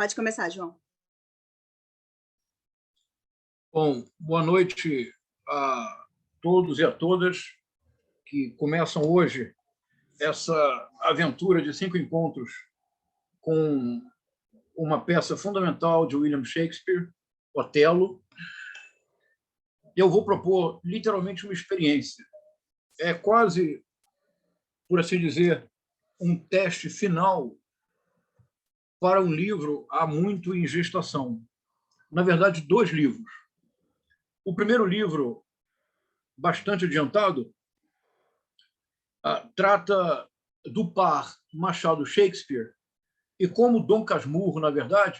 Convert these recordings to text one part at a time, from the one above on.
Pode começar, João. Bom, boa noite a todos e a todas que começam hoje essa aventura de 5 encontros com uma peça fundamental de William Shakespeare, Otelo. Eu vou propor literalmente uma experiência. É quase, por assim dizer, um teste final para um livro há muito em gestação. Na verdade, 2 livros. O primeiro livro, bastante adiantado, trata do par Machado-Shakespeare e como Dom Casmurro, na verdade,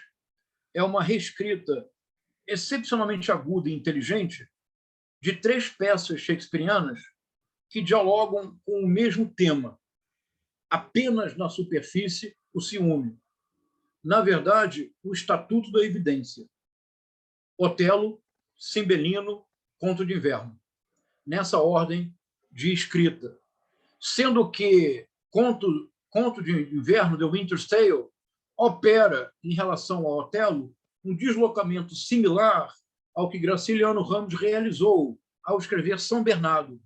é uma reescrita excepcionalmente aguda e inteligente de 3 peças shakespearianas que dialogam com o mesmo tema, apenas na superfície, o ciúme. Na verdade, o Estatuto da Evidência. Otelo, Cimbalino, Conto de Inverno. Nessa ordem de escrita. Sendo que Conto de Inverno, The Winter's Tale, opera, em relação ao Otelo, um deslocamento similar ao que Graciliano Ramos realizou ao escrever São Bernardo.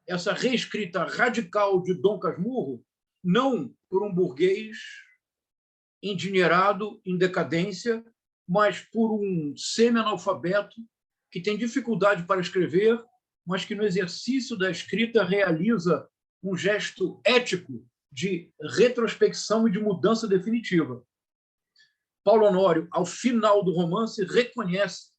Essa reescrita radical de Dom Casmurro, não por um burguês endinheirado, em decadência, mas por um semi-analfabeto que tem dificuldade para escrever, mas que no exercício da escrita realiza um gesto ético de retrospecção e de mudança definitiva. Paulo Honório, ao final do romance, reconhece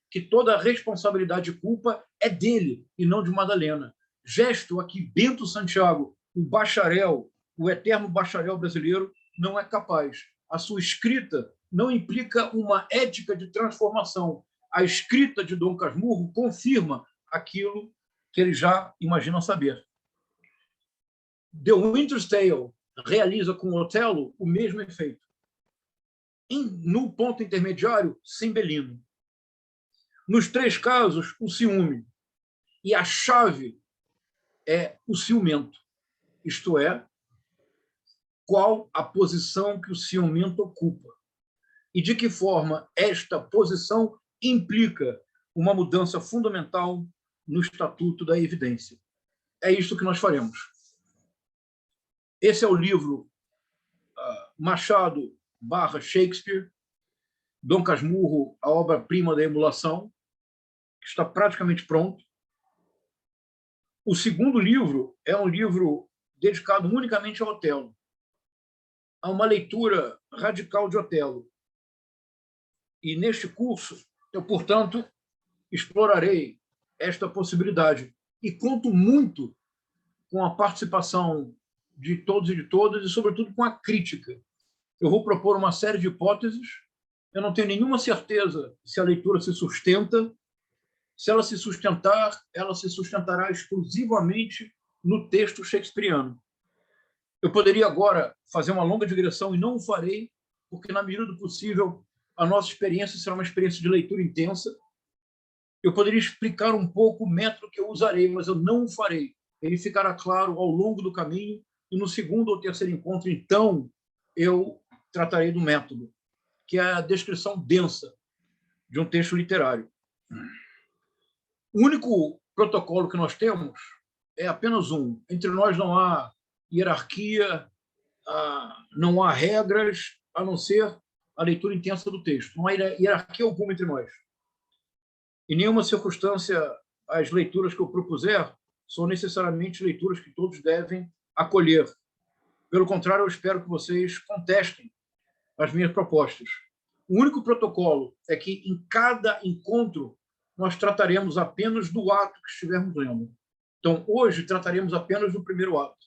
que toda a responsabilidade e culpa é dele e não de Madalena. Gesto a que Bento Santiago, o bacharel, o eterno bacharel brasileiro, não é capaz. A sua escrita não implica uma ética de transformação. A escrita de Dom Casmurro confirma aquilo que eles já imaginam saber. The Winter's Tale realiza com Otelo o mesmo efeito. No ponto intermediário, Cimbalino. Nos 3 casos, o ciúme. E a chave é o ciumento. Isto é, qual a posição que o ciumento ocupa. E de que forma esta posição implica uma mudança fundamental no Estatuto da Evidência. É isso que nós faremos. Esse é o livro Machado/Shakespeare, Dom Casmurro, a obra-prima da emulação, que está praticamente pronto. O segundo livro é um livro dedicado unicamente ao Otelo, a uma leitura radical de Otelo. E neste curso, eu, portanto, explorarei esta possibilidade e conto muito com a participação de todos e de todas, e, sobretudo, com a crítica. Eu vou propor uma série de hipóteses. Eu não tenho nenhuma certeza se a leitura se sustenta. Se ela se sustentar, ela se sustentará exclusivamente no texto shakespeariano. Eu poderia agora fazer uma longa digressão e não o farei, porque, na medida do possível, a nossa experiência será uma experiência de leitura intensa. Eu poderia explicar um pouco o método que eu usarei, mas eu não o farei. Ele ficará claro ao longo do caminho, e no segundo ou terceiro encontro, então, eu tratarei do método, que é a descrição densa de um texto literário. O único protocolo que nós temos é apenas um. Entre nós não há hierarquia, não há regras, a não ser a leitura intensa do texto. Não há hierarquia alguma entre nós. Em nenhuma circunstância, as leituras que eu propuser são necessariamente leituras que todos devem acolher. Pelo contrário, eu espero que vocês contestem as minhas propostas. O único protocolo é que, em cada encontro, nós trataremos apenas do ato que estivermos lendo. Então, hoje, trataremos apenas do primeiro ato.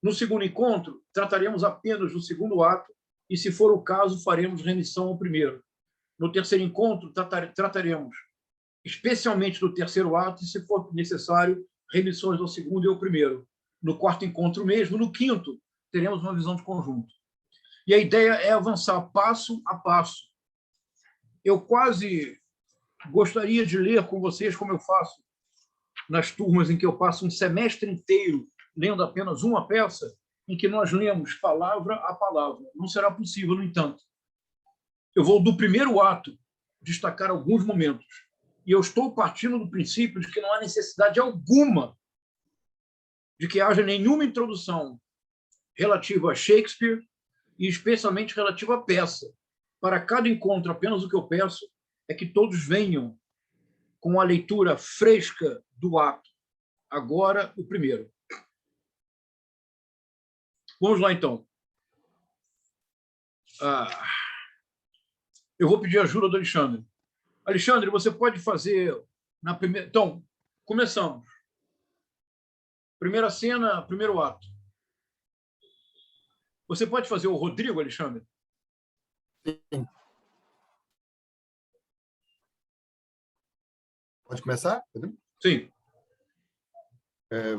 No segundo encontro, trataremos apenas do segundo ato e, se for o caso, faremos remissão ao primeiro. No terceiro encontro, trataremos especialmente do terceiro ato e, se for necessário, remissões ao segundo e ao primeiro. No quarto encontro mesmo, no quinto, teremos uma visão de conjunto. E a ideia é avançar passo a passo. Eu quase gostaria de ler com vocês, como eu faço nas turmas em que eu passo um semestre inteiro lendo apenas uma peça, em que nós lemos palavra a palavra. Não será possível, no entanto. eu vou, do primeiro ato, destacar alguns momentos. E eu estou partindo do princípio de que não há necessidade alguma de que haja nenhuma introdução relativa a Shakespeare e especialmente relativa à peça. Para cada encontro, apenas o que eu peço é que todos venham com a leitura fresca do ato. Agora, o primeiro. Vamos lá, então. Eu vou pedir ajuda do Alexandre. Alexandre, você pode fazer na primeira... Então, começamos. Primeira cena, primeiro ato. Você pode fazer o Rodrigo, Alexandre? Sim. Pode começar? Sim.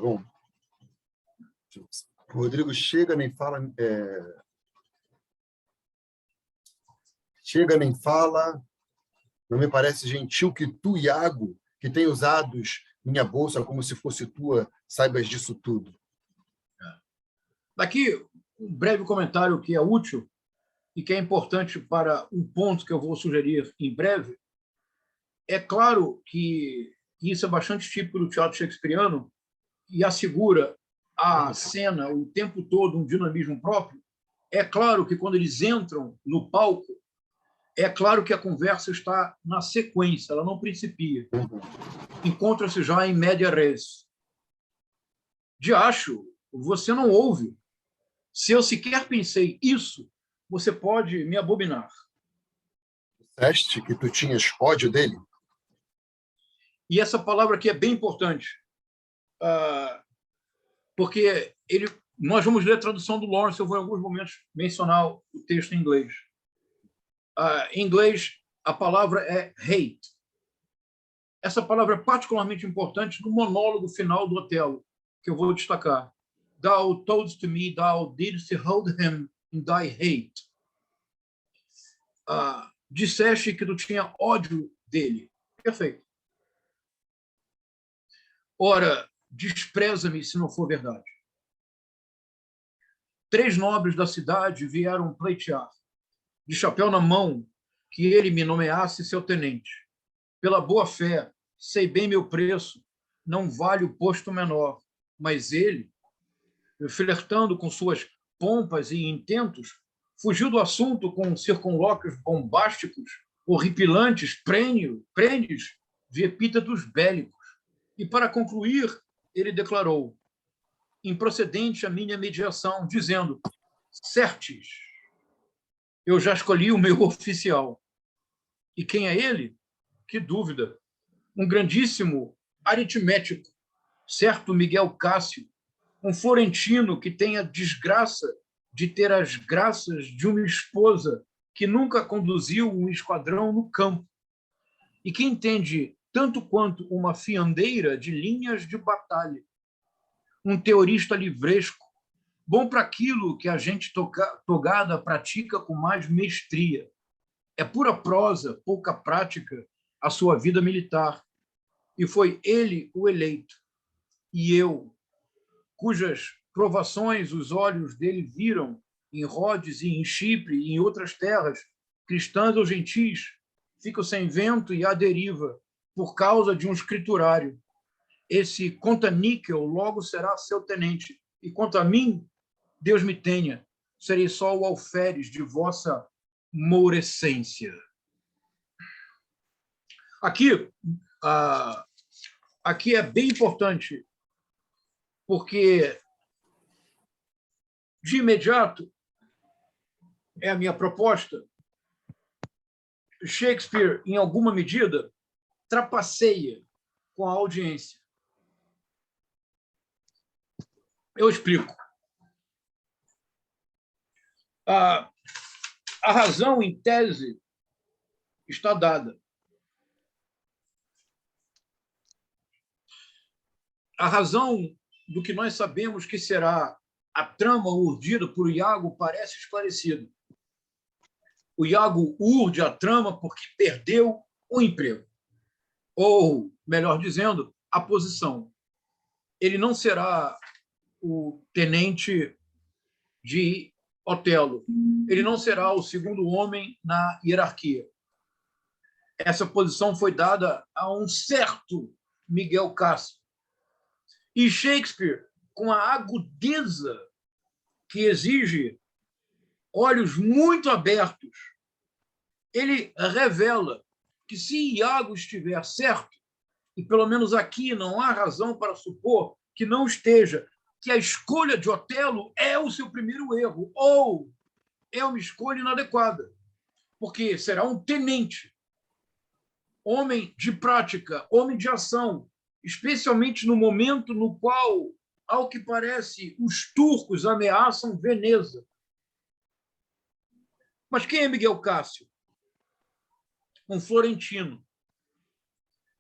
Bom, o Rodrigo chega, nem fala... Chega, nem fala... Não me parece gentil que tu, Iago, que tem usados minha bolsa como se fosse tua, saibas disso tudo. Daqui, um breve comentário que é útil e que é importante para um ponto que eu vou sugerir em breve. É claro que isso é bastante típico do teatro shakespeariano e assegura à cena o tempo todo um dinamismo próprio. É claro que quando eles entram no palco, é claro que a conversa está na sequência, ela não principia. Encontra-se já em média res. De acho, você não ouve. Se eu sequer pensei isso, você pode me abominar. Disseste que tu tinhas ódio dele? E essa palavra aqui é bem importante, porque nós vamos ler a tradução do Lawrence, eu vou em alguns momentos mencionar o texto em inglês. Em inglês, a palavra é hate. Essa palavra é particularmente importante no monólogo final do Otelo, que eu vou destacar. Thou toldst me, thou didst hold him in thy hate. Disseste que tu tinha ódio dele. Perfeito. Ora, despreza-me se não for verdade. 3 nobres da cidade vieram pleitear, de chapéu na mão, que ele me nomeasse seu tenente. Pela boa fé, sei bem meu preço, não vale o posto menor, mas ele, flertando com suas pompas e intentos, fugiu do assunto com circunlóquios bombásticos, horripilantes, prênios de epítetos bélicos. E, para concluir, ele declarou, improcedente a minha mediação, dizendo, certes, eu já escolhi o meu oficial. E quem é ele? Que dúvida. Um grandíssimo aritmético, certo Miguel Cássio, um florentino que tem a desgraça de ter as graças de uma esposa que nunca conduziu um esquadrão no campo e que entende tanto quanto uma fiandeira de linhas de batalha. Um teorista livresco, bom para aquilo que a gente togada pratica com mais mestria. É pura prosa, pouca prática, a sua vida militar. E foi ele o eleito. E eu, cujas provações os olhos dele viram em Rhodes e em Chipre e em outras terras, cristãs ou gentis, fico sem vento e à deriva, por causa de um escriturário. Esse conta-níquel logo será seu tenente. E quanto a mim, Deus me tenha, serei só o alferes de vossa mourecência. Aqui é bem importante, porque, de imediato, é a minha proposta, Shakespeare, em alguma medida, trapaceia com a audiência. Eu explico. A razão, em tese, está dada. A razão do que nós sabemos que será a trama urdida por Iago parece esclarecida. O Iago urde a trama porque perdeu o emprego. Ou, melhor dizendo, a posição. Ele não será o tenente de Otelo. ele não será o segundo homem na hierarquia. Essa posição foi dada a um certo Miguel Cássio. E Shakespeare, com a agudeza que exige olhos muito abertos, ele revela que se Iago estiver certo, e pelo menos aqui não há razão para supor que não esteja, que a escolha de Otelo é o seu primeiro erro, ou é uma escolha inadequada, porque será um tenente, homem de prática, homem de ação, especialmente no momento no qual, ao que parece, os turcos ameaçam Veneza. Mas quem é Miguel Cássio? Um florentino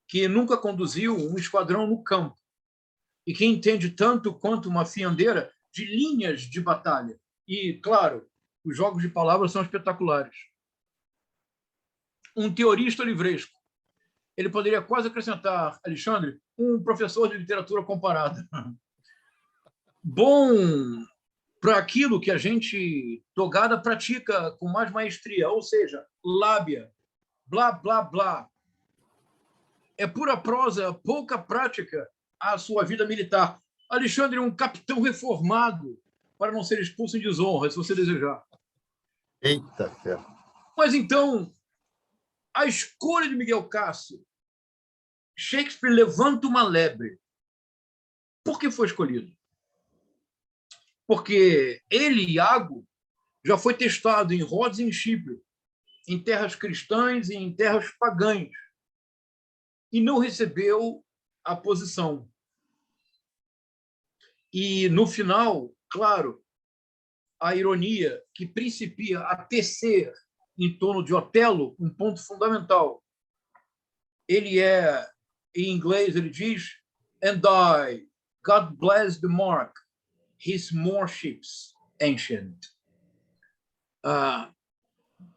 que nunca conduziu um esquadrão no campo e que entende tanto quanto uma fiandeira de linhas de batalha. E, claro, os jogos de palavras são espetaculares. Um teorista livresco. Ele poderia quase acrescentar, Alexandre, um professor de literatura comparada. Bom para aquilo que a gente, togada, pratica com mais maestria, ou seja, lábia, blá, blá, blá. É pura prosa, pouca prática a sua vida militar. Alexandre é um capitão reformado, para não ser expulso em desonra, se você desejar. Eita ferro. Mas então, a escolha de Miguel Cássio, Shakespeare levanta uma lebre. Por que foi escolhido? Porque ele, Iago, já foi testado em Rhodes e em Chipre, em terras cristãs e em terras pagãs, e não recebeu a posição. E, no final, claro, a ironia que principia a tecer em torno de Otelo, um ponto fundamental. Ele é, em inglês, ele diz, and I, God bless the mark, his more ships ancient.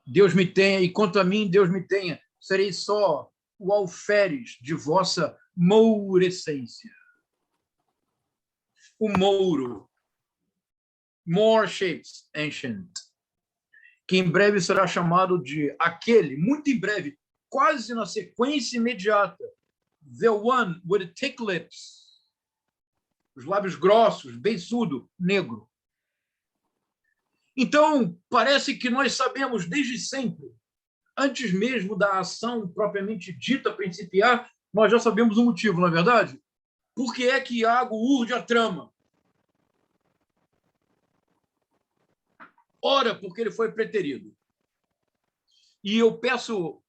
Deus me tenha, e quanto a mim, Deus me tenha, serei só o alferes de vossa mourecência. O mouro, more ships ancient, que em breve será chamado de aquele, muito em breve, quase na sequência imediata, the one with thick lips, os lábios grossos, beiçudo, negro. Então, parece que nós sabemos desde sempre, antes mesmo da ação propriamente dita principiar, nós já sabemos o motivo, não é verdade? Por que é que Iago urde a trama? Ora, porque ele foi preterido. E eu peço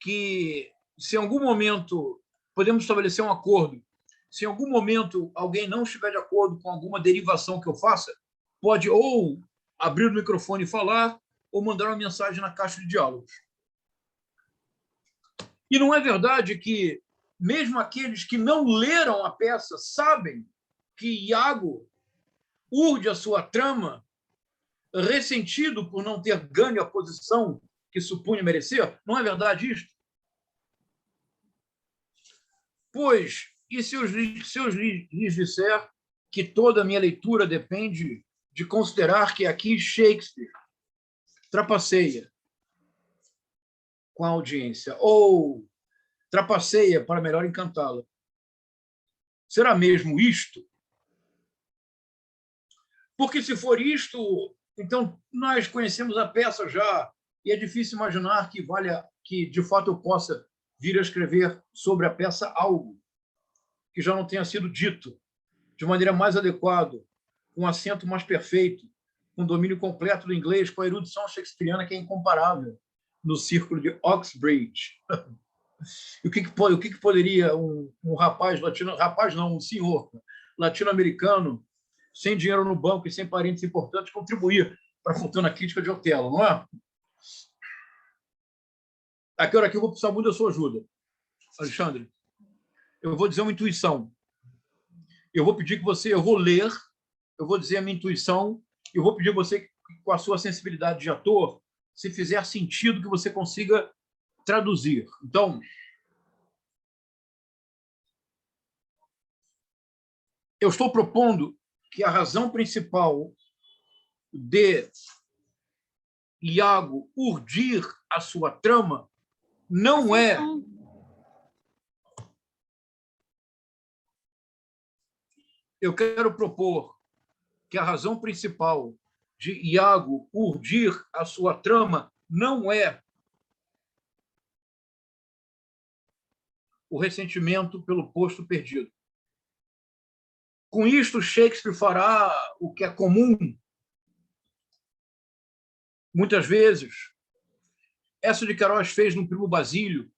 que, se em algum momento podemos estabelecer um acordo, se em algum momento alguém não estiver de acordo com alguma derivação que eu faça, pode ou abrir o microfone e falar, ou mandar uma mensagem na caixa de diálogos. E não é verdade que, mesmo aqueles que não leram a peça, sabem que Iago urde a sua trama, ressentido por não ter ganho a posição que supunha merecer? Não é verdade isto? Pois, e se eu lhes disser que toda a minha leitura depende de considerar que aqui Shakespeare trapaceia com a audiência, ou trapaceia para melhor encantá-la? Será mesmo isto? Porque se for isto, então nós conhecemos a peça já, e é difícil imaginar que de fato eu possa vir a escrever sobre a peça algo que já não tenha sido dito de maneira mais adequada, com um acento mais perfeito, com domínio completo do inglês, com a erudição shakespeariana que é incomparável no círculo de Oxbridge. E o que poderia um rapaz um senhor latino-americano, sem dinheiro no banco e sem parentes importantes, contribuir para a fortuna crítica de Otelo, não é? Aqui eu vou precisar muito da sua ajuda, Alexandre. Eu vou dizer uma intuição. Eu vou ler, eu vou dizer a minha intuição, eu vou pedir a você, com a sua sensibilidade de ator, se fizer sentido, que você consiga traduzir. Então, eu estou propondo que a razão principal de Iago urdir a sua trama não é eu quero propor que a razão principal de Iago urdir a sua trama não é o ressentimento pelo posto perdido. Com isto, Shakespeare fará o que é comum, muitas vezes. Essa de Queiroz fez no Primo Basílio,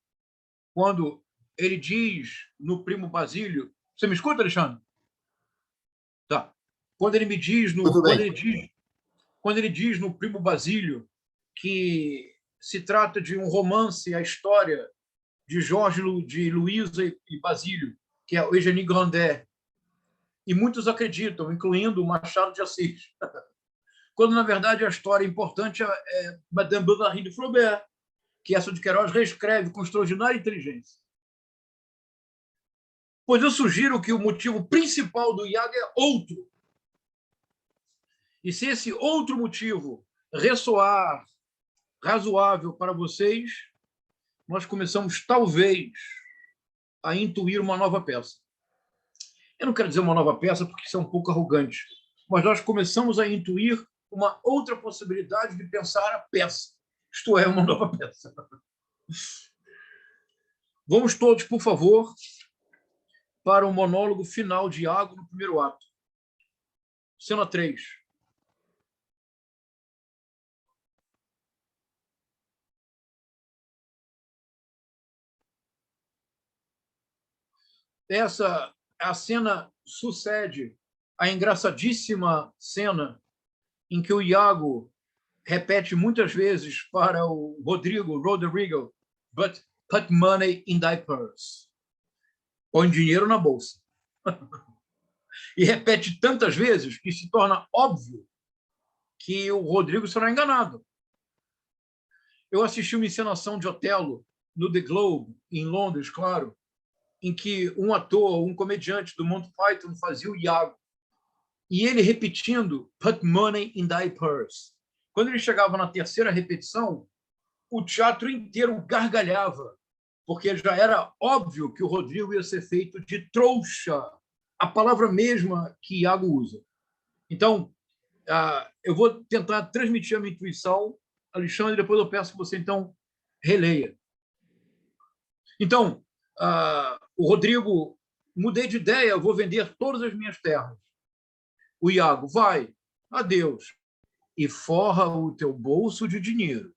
quando ele diz no Primo Basílio... Você me escuta, Alexandre? Tá. Quando ele me diz quando ele diz no Primo Basílio que se trata de um romance, a história de Jorge, de Luísa e Basílio, que é o Eugénie Grandet, e muitos acreditam, incluindo o Machado de Assis, quando, na verdade, a história importante é Madame Bovary de Flaubert, que essa de Queiroz reescreve com extraordinária inteligência. Pois eu sugiro que o motivo principal do Iago é outro. E se esse outro motivo ressoar razoável para vocês, nós começamos, talvez, a intuir uma nova peça. Eu não quero dizer uma nova peça, porque isso é um pouco arrogante, mas nós começamos a intuir uma outra possibilidade de pensar a peça, isto é, uma nova peça. Vamos todos, por favor, para o monólogo final de Iago no primeiro ato. Cena 3. A cena sucede a engraçadíssima cena em que o Iago repete muitas vezes para o Rodrigo, but put money in thy purse. Põe dinheiro na bolsa. E repete tantas vezes que se torna óbvio que o Rodrigo será enganado. Eu assisti uma encenação de Otelo no The Globe, em Londres, claro, em que um ator, um comediante do Monty Python fazia o Iago, e ele repetindo put money in thy purse. Quando ele chegava na terceira repetição, o teatro inteiro gargalhava, porque já era óbvio que o Rodrigo ia ser feito de trouxa, a palavra mesma que Iago usa. Então, eu vou tentar transmitir a minha intuição, Alexandre, depois eu peço que você, então, releia. Então, o Rodrigo, mudei de ideia, eu vou vender todas as minhas terras. O Iago, vai, adeus, e forra o teu bolso de dinheiro.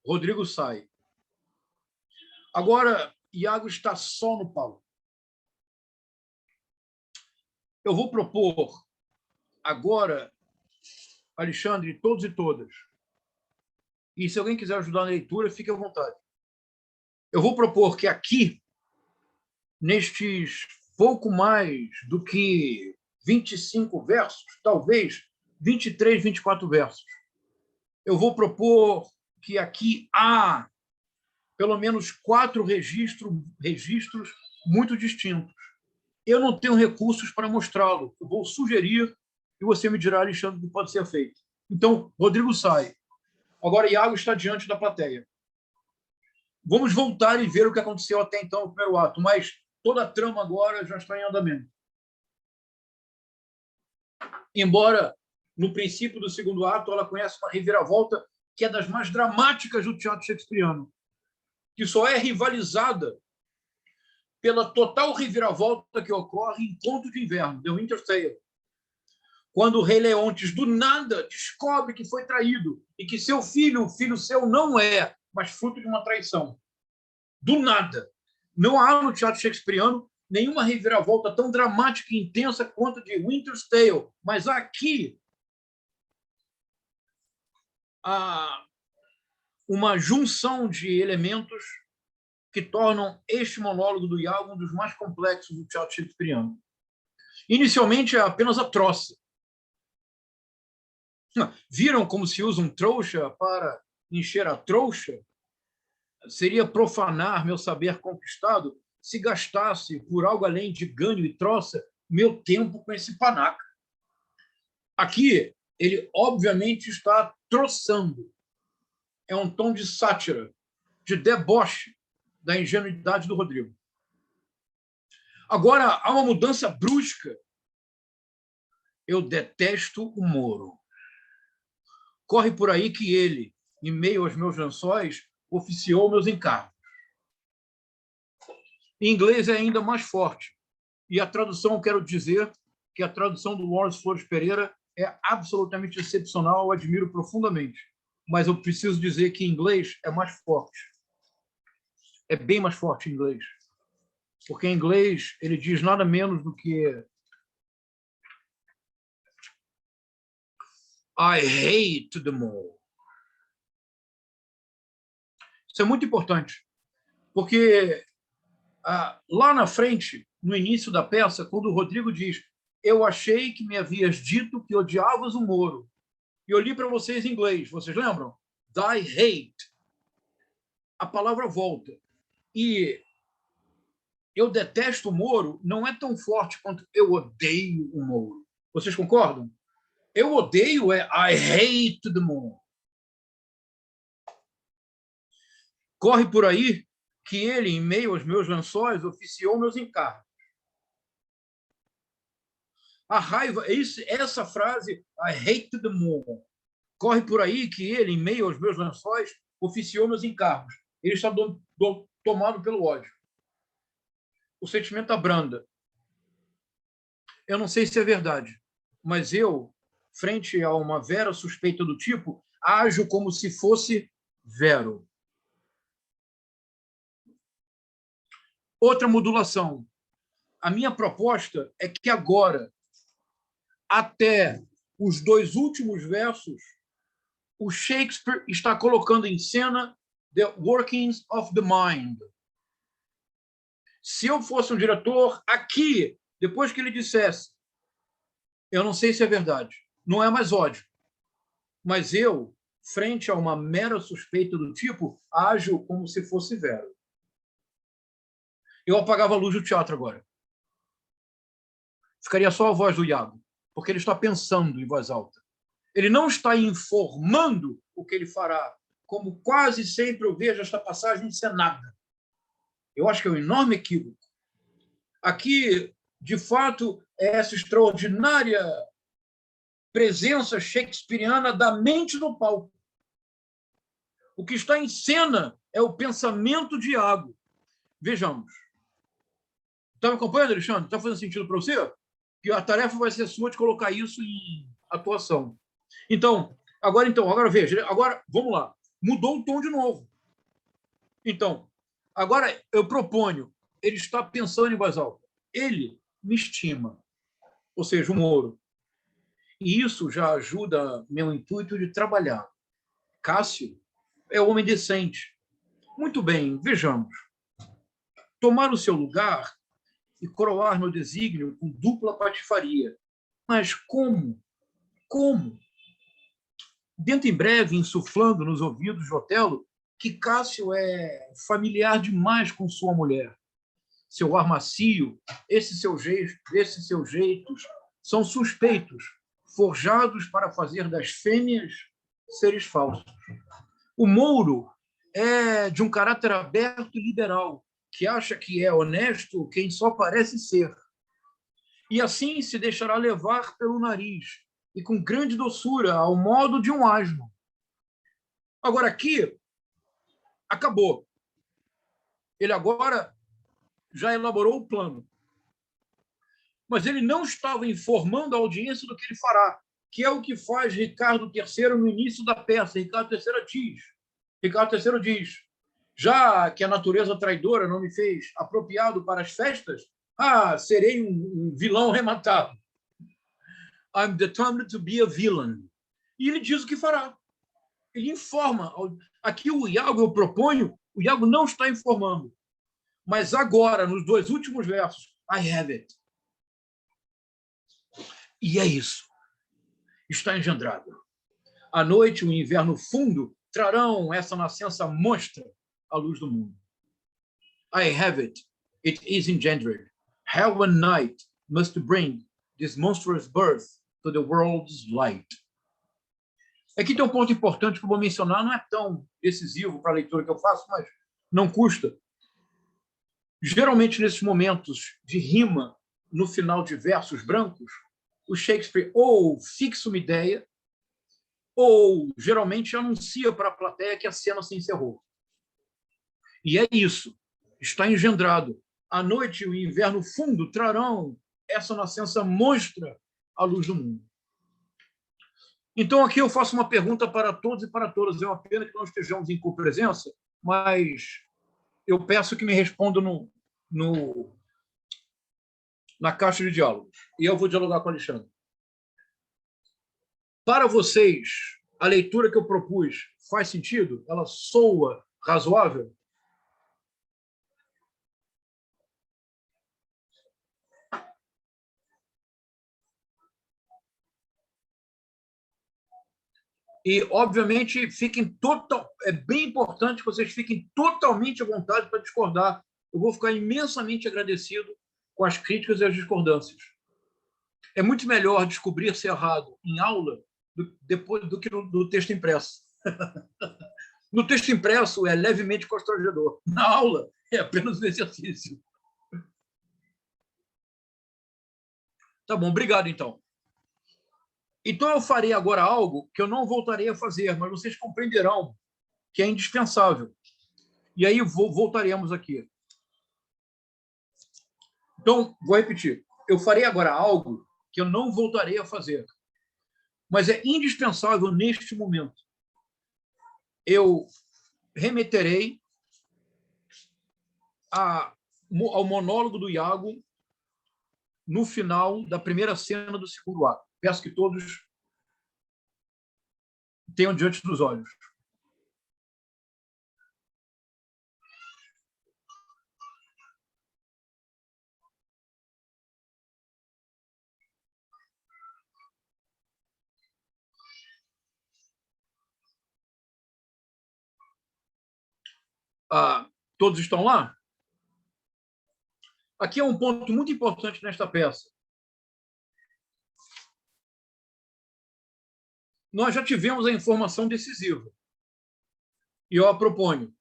Rodrigo sai. Agora, Iago está só no palco. Eu vou propor agora, Alexandre, todos e todas, e se alguém quiser ajudar na leitura, fique à vontade. Eu vou propor que aqui, nestes pouco mais do que 25 versos, talvez 23, 24 versos, eu vou propor que aqui há pelo menos 4 registros muito distintos. Eu não tenho recursos para mostrá-lo. Eu vou sugerir e você me dirá, Alexandre, o que pode ser feito. Então, Rodrigo sai. Agora, Iago está diante da plateia. Vamos voltar e ver o que aconteceu até então no primeiro ato, mas toda a trama agora já está em andamento. Embora, no princípio do segundo ato, ela conhece uma reviravolta que é das mais dramáticas do teatro shakespeariano, que só é rivalizada pela total reviravolta que ocorre em Conto de Inverno, The Winter's Tale, quando o rei Leontes, do nada, descobre que foi traído e que seu filho, o filho seu, não é, mas fruto de uma traição. Do nada. Não há no teatro shakespeariano nenhuma reviravolta tão dramática e intensa quanto de Winter's Tale, mas aqui há uma junção de elementos que tornam este monólogo do Iago um dos mais complexos do teatro shakespeariano. Inicialmente é apenas a troça. Viram como se usa um trouxa para encher a trouxa? Seria profanar meu saber conquistado se gastasse, por algo além de ganho e troça, meu tempo com esse panaca. Aqui, ele obviamente está troçando. É um tom de sátira, de deboche da ingenuidade do Rodrigo. Agora, há uma mudança brusca. Eu detesto o Moro. Corre por aí que ele, em meio aos meus lençóis, oficiou meus encargos. Em inglês é ainda mais forte. E a tradução, quero dizer que a tradução do Wallace Flores Pereira é absolutamente excepcional, eu admiro profundamente. Mas eu preciso dizer que em inglês é mais forte. É bem mais forte em inglês. Porque em inglês ele diz nada menos do que I hate them all. Isso é muito importante, porque lá na frente, no início da peça, quando o Rodrigo diz eu achei que me havias dito que odiavas o Moro, e eu li para vocês em inglês, vocês lembram? I hate. A palavra volta. E eu detesto o Moro não é tão forte quanto eu odeio o Moro. Vocês concordam? Eu odeio é I hate the Moro. Corre por aí que ele, em meio aos meus lençóis, oficiou meus encargos. A raiva, essa frase, I hate the Moro, corre por aí que ele, em meio aos meus lençóis, oficiou meus encargos. Ele está tomado pelo ódio. O sentimento abranda. Eu não sei se é verdade, mas eu, frente a uma vera suspeita do tipo, ajo como se fosse vero. Outra modulação. A minha proposta é que agora, até os 2 últimos versos, o Shakespeare está colocando em cena the workings of the mind. Se eu fosse um diretor, aqui, depois que ele dissesse, eu não sei se é verdade, não é mais ódio, mas eu, frente a uma mera suspeita do tipo, ajo como se fosse vero. Eu apagava a luz do teatro agora. Ficaria só a voz do Iago, porque ele está pensando em voz alta. Ele não está informando o que ele fará, como quase sempre eu vejo esta passagem encenada. Eu acho que é um enorme equívoco. Aqui, de fato, é essa extraordinária presença shakespeariana da mente no palco. O que está em cena é o pensamento de Iago. Vejamos. Está me acompanhando, Alexandre? Está fazendo sentido para você? Que a tarefa vai ser sua de colocar isso em atuação. Então, agora veja, agora vamos lá. Mudou o tom de novo. Então, agora eu proponho, ele está pensando em voz alta. Ele me estima, ou seja, o Moro. E isso já ajuda meu intuito de trabalhar. Cássio é homem decente. Muito bem, vejamos. Tomar o seu lugar e coroar meu desígnio com dupla patifaria. Mas como? Como? Dentro em breve, insuflando nos ouvidos de Otelo que Cássio é familiar demais com sua mulher. Seu ar macio, esses seus jeitos são suspeitos, forjados para fazer das fêmeas seres falsos. O Mouro é de um caráter aberto e liberal, que acha que é honesto quem só parece ser. E assim se deixará levar pelo nariz, e com grande doçura, ao modo de um asno. Agora, aqui, acabou. Ele agora já elaborou o plano. Mas ele não estava informando a audiência do que ele fará, que é o que faz Ricardo III no início da peça. Ricardo III diz, já que a natureza traidora não me fez apropriado para as festas, serei um vilão rematado. I'm determined to be a villain. E ele diz o que fará. Ele informa. Aqui o Iago, eu proponho, o Iago não está informando. Mas agora, nos 2 últimos versos, I have it. E é isso. Está engendrado. A noite e o inverno fundo trarão essa nascença monstra à luz do mundo. I have it. It is engendered. Hell and night must bring this monstrous birth to the world's light. Aqui tem um ponto importante que eu vou mencionar, não é tão decisivo para a leitura que eu faço, mas não custa. Geralmente, nesses momentos de rima, no final de versos brancos, o Shakespeare ou fixa uma ideia, ou geralmente anuncia para a plateia que a cena se encerrou. E é isso, está engendrado. A noite e o inverno fundo trarão essa nascença monstra à luz do mundo. Então, aqui eu faço uma pergunta para todos e para todas. É uma pena que não estejamos em co-presença, mas eu peço que me respondam na caixa de diálogo. E eu vou dialogar com o Alexandre. Para vocês, a leitura que eu propus faz sentido? Ela soa razoável? E, obviamente, é bem importante que vocês fiquem totalmente à vontade para discordar. Eu vou ficar imensamente agradecido com as críticas e as discordâncias. É muito melhor descobrir se errado em aula do que no texto impresso. No texto impresso é levemente constrangedor. Na aula é apenas um exercício. Tá bom, obrigado, então. Então, eu farei agora algo que eu não voltarei a fazer, mas vocês compreenderão que é indispensável. E aí voltaremos aqui. Então, vou repetir. Eu farei agora algo que eu não voltarei a fazer, mas é indispensável neste momento. Eu remeterei ao monólogo do Iago no final da primeira cena do segundo ato. Peço que todos tenham diante dos olhos. Todos estão lá? Aqui é um ponto muito importante nesta peça. Nós já tivemos a informação decisiva. E eu a proponho.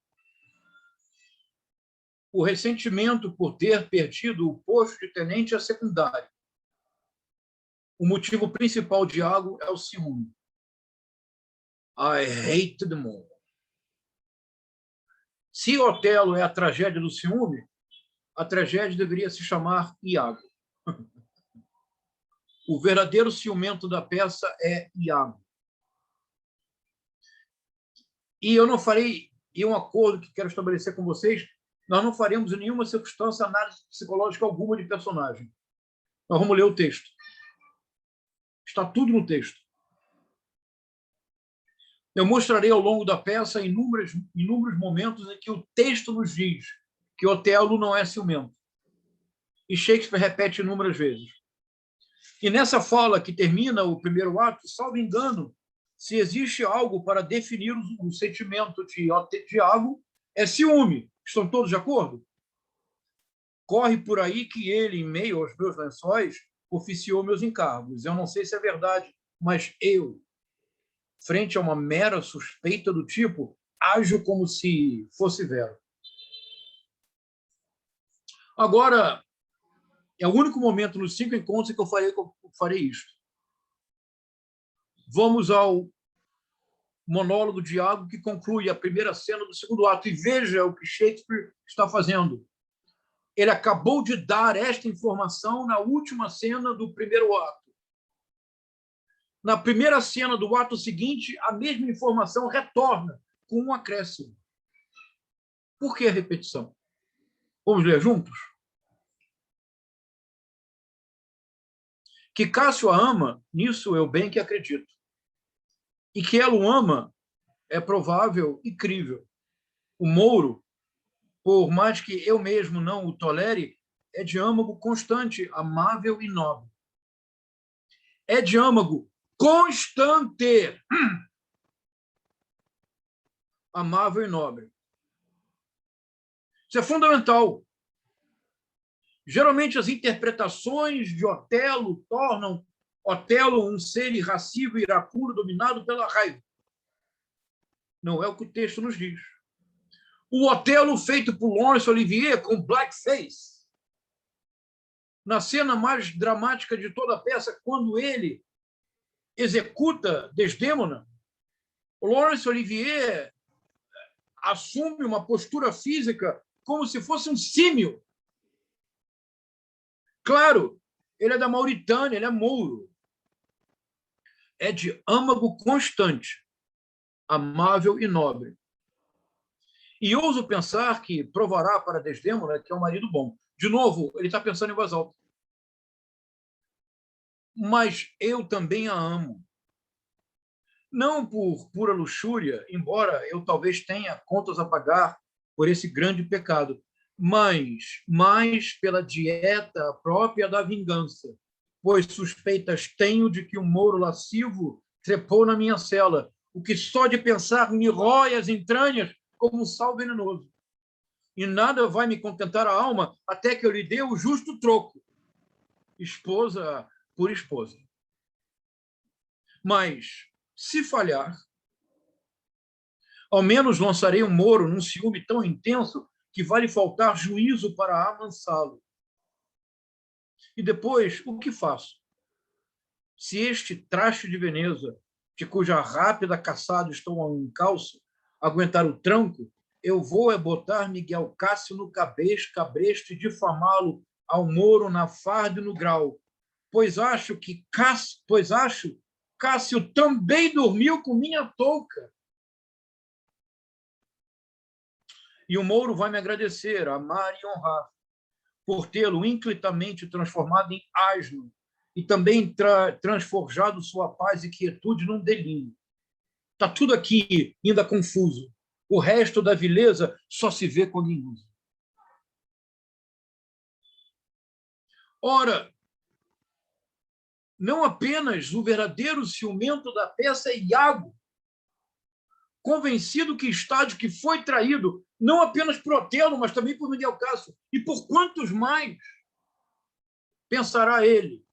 O ressentimento por ter perdido o posto de tenente é secundário. O motivo principal de Iago é o ciúme. I hate the moon. Se Otelo é a tragédia do ciúme, a tragédia deveria se chamar Iago. O verdadeiro ciumento da peça é Iago. E eu não farei, e um acordo que quero estabelecer com vocês, nós não faremos em nenhuma circunstância análise psicológica alguma de personagem. Nós vamos ler o texto. Está tudo no texto. Eu mostrarei ao longo da peça inúmeros momentos em que o texto nos diz que Otelo não é ciumento. E Shakespeare repete inúmeras vezes. E nessa fala que termina o primeiro ato, salvo engano, se existe algo para definir o sentimento de Iago, é ciúme. Estão todos de acordo? Corre por aí que ele, em meio aos meus lençóis, oficiou meus encargos. Eu não sei se é verdade, mas eu, frente a uma mera suspeita do tipo, ajo como se fosse vero. Agora, é o único momento nos 5 encontros em que eu farei isto. Vamos ao monólogo de Iago, que conclui a primeira cena do segundo ato. E veja o que Shakespeare está fazendo. Ele acabou de dar esta informação na última cena do primeiro ato. Na primeira cena do ato seguinte, a mesma informação retorna com um acréscimo. Por que a repetição? Vamos ler juntos? Que Cássio a ama, nisso eu bem que acredito. E que ela o ama é provável e crível. O Mouro, por mais que eu mesmo não o tolere, é de âmago constante, amável e nobre. É de âmago constante, amável e nobre. Isso é fundamental. Geralmente, as interpretações de Otelo tornam Otelo, um ser irracível e iracundo dominado pela raiva. Não é o que o texto nos diz. O Otelo feito por Laurence Olivier com blackface. Na cena mais dramática de toda a peça, quando ele executa Desdémona, Laurence Olivier assume uma postura física como se fosse um símio. Claro, ele é da Mauritânia, ele é mouro. É de âmago constante, amável e nobre. E ouso pensar que provará para Desdémona que é um marido bom. De novo, ele está pensando em voz alta. Mas eu também a amo. Não por pura luxúria, embora eu talvez tenha contas a pagar por esse grande pecado, mas mais pela dieta própria da vingança, pois suspeitas tenho de que um mouro lascivo trepou na minha cela, o que só de pensar me rói as entranhas como um sal venenoso. E nada vai me contentar a alma até que eu lhe dê o justo troco, esposa por esposa. Mas, se falhar, ao menos lançarei um mouro num ciúme tão intenso que vai lhe faltar juízo para amansá-lo. E depois, o que faço? Se este traste de Veneza, de cuja rápida caçada estou a um encalço, aguentar o tranco, eu vou é botar Miguel Cássio no cabresto e difamá-lo ao Moro na farda e no grau, pois acho Cássio também dormiu com minha touca. E o Moro vai me agradecer, amar e honrar, por tê-lo inclitamente transformado em asno e também transforjado sua paz e quietude num delírio. Está tudo aqui ainda confuso. O resto da vileza só se vê quando iluso. Ora, não apenas o verdadeiro ciumento da peça é Iago, convencido que está de que foi traído, não apenas por Otelo, mas também por Miguel Cássio. E por quantos mais pensará ele,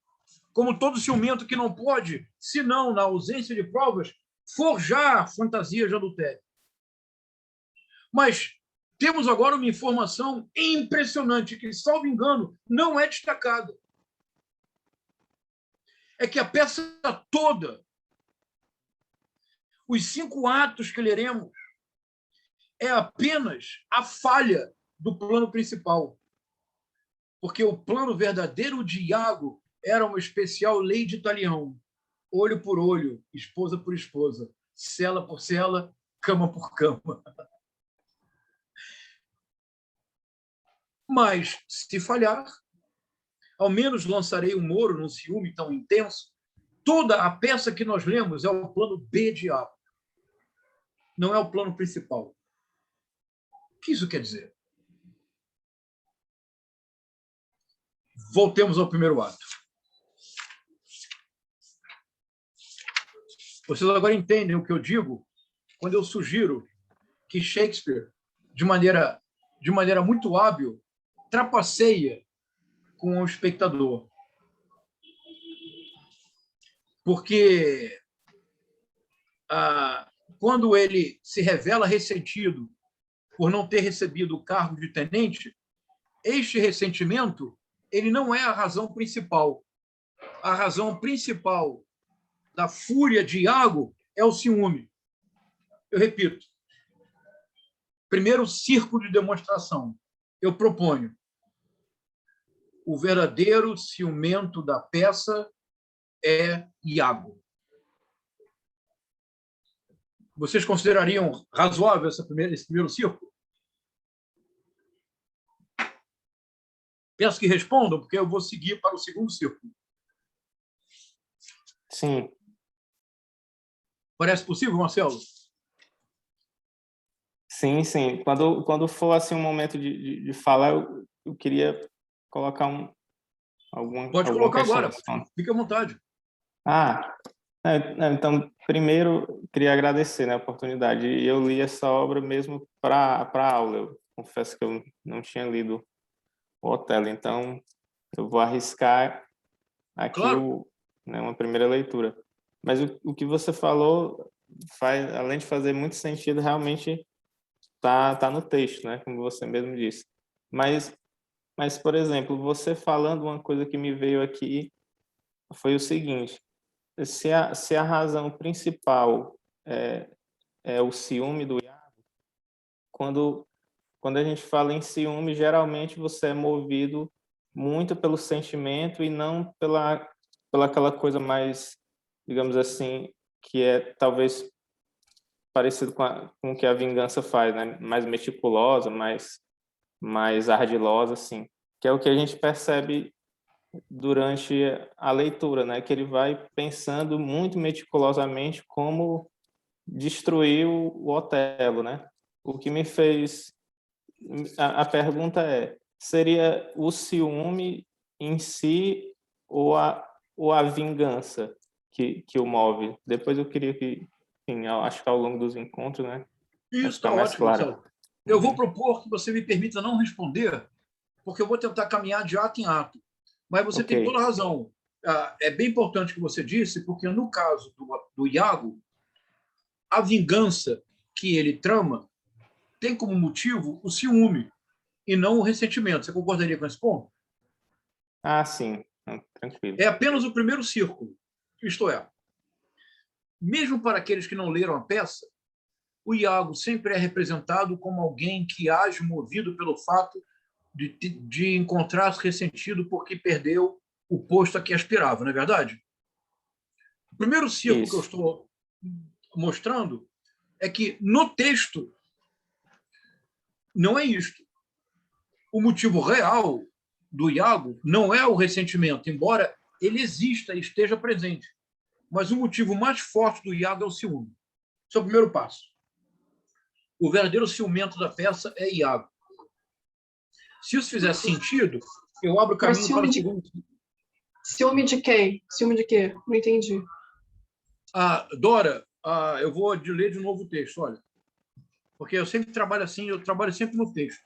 como todo ciumento que não pode, senão na ausência de provas, forjar fantasias de adultério. Mas temos agora uma informação impressionante que, salvo engano, não é destacada. É que a peça toda, os 5 atos que leremos, é apenas a falha do plano principal. Porque o plano verdadeiro de Iago era uma especial lei de talião, olho por olho, esposa por esposa, cela por cela, cama por cama. Mas, se falhar, ao menos lançarei o Moro num ciúme tão intenso. Toda a peça que nós lemos é o plano B de Iago. Não é o plano principal. O que isso quer dizer? Voltemos ao primeiro ato. Vocês agora entendem o que eu digo quando eu sugiro que Shakespeare, de maneira muito hábil, trapaceia com o espectador. Porque quando ele se revela ressentido por não ter recebido o cargo de tenente, este ressentimento ele não é a razão principal. A razão principal da fúria de Iago é o ciúme. Eu repito. Primeiro círculo de demonstração. Eu proponho. O verdadeiro ciumento da peça é Iago. Vocês considerariam razoável esse primeiro círculo? Peço que respondam, porque eu vou seguir para o segundo círculo. Sim. Parece possível, Marcelo? Sim, sim. Quando for assim um momento de falar, eu queria colocar alguma Pode alguma colocar questão. agora. Fique à vontade. Então, primeiro, queria agradecer, né, a oportunidade. Eu li essa obra mesmo para a aula. Eu confesso que eu não tinha lido o Otelo, então eu vou arriscar aqui Claro. né? Uma primeira leitura. Mas o que você falou faz, além de fazer muito sentido, realmente tá no texto, né? Como você mesmo disse. Mas, por exemplo, você falando uma coisa que me veio aqui foi o seguinte: se a razão principal é o ciúme do Iago, quando a gente fala em ciúme, geralmente você é movido muito pelo sentimento e não pela aquela coisa mais, digamos assim, que é talvez parecido com o que a vingança faz, né? Mais meticulosa, mais ardilosa, assim. Que é o que a gente percebe durante a leitura, né? Que ele vai pensando muito meticulosamente como destruir o Otelo, né? O que me fez... A pergunta seria o ciúme em si ou a vingança que o move? Depois eu queria que, enfim, acho que ao longo dos encontros, né? Vai Isso ficar está mais ótimo, claro. Marcelo. Eu vou propor que você me permita não responder, porque eu vou tentar caminhar de ato em ato. Mas você tem toda a razão. É bem importante o que você disse, porque no caso do Iago, a vingança que ele trama tem como motivo o ciúme e não o ressentimento. Você concordaria com esse ponto? Ah, sim. Não, tranquilo. É apenas o primeiro círculo. Isto é, mesmo para aqueles que não leram a peça, o Iago sempre é representado como alguém que age movido pelo fato de encontrar-se ressentido porque perdeu o posto a que aspirava, não é verdade? O primeiro círculo que eu Isso. estou mostrando é que no texto não é isto. O motivo real do Iago não é o ressentimento, embora ele exista e esteja presente. Mas o motivo mais forte do Iago é o ciúme. Esse é o primeiro passo. O verdadeiro ciumento da peça é Iago. Se isso fizer sentido, eu abro o caminho para o segundo. Ciúme de quem? Ciúme de quê? Não entendi. Dora, eu vou ler de novo o texto, olha. Porque eu sempre trabalho assim, eu trabalho sempre no texto.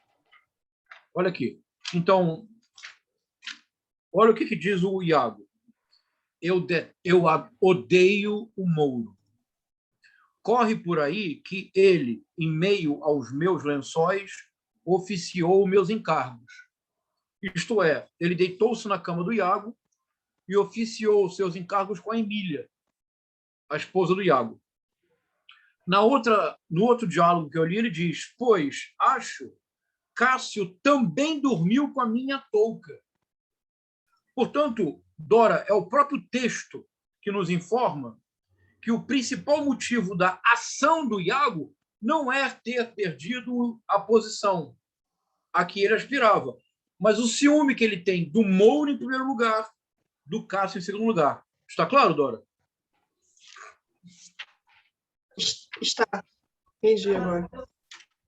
Olha aqui. Então, olha o que diz o Iago. Eu odeio o Mouro. Corre por aí que ele, em meio aos meus lençóis, oficiou meus encargos. Isto é, ele deitou-se na cama do Iago e oficiou seus encargos com a Emília, a esposa do Iago. No outro diálogo que eu li, ele diz: pois, acho, Cássio também dormiu com a minha touca. Portanto, Dora, é o próprio texto que nos informa que o principal motivo da ação do Iago não é ter perdido a posição a que ele aspirava, mas o ciúme que ele tem do Mouro em primeiro lugar, do Cássio em segundo lugar. Está claro, Dora? Está. Entendi agora.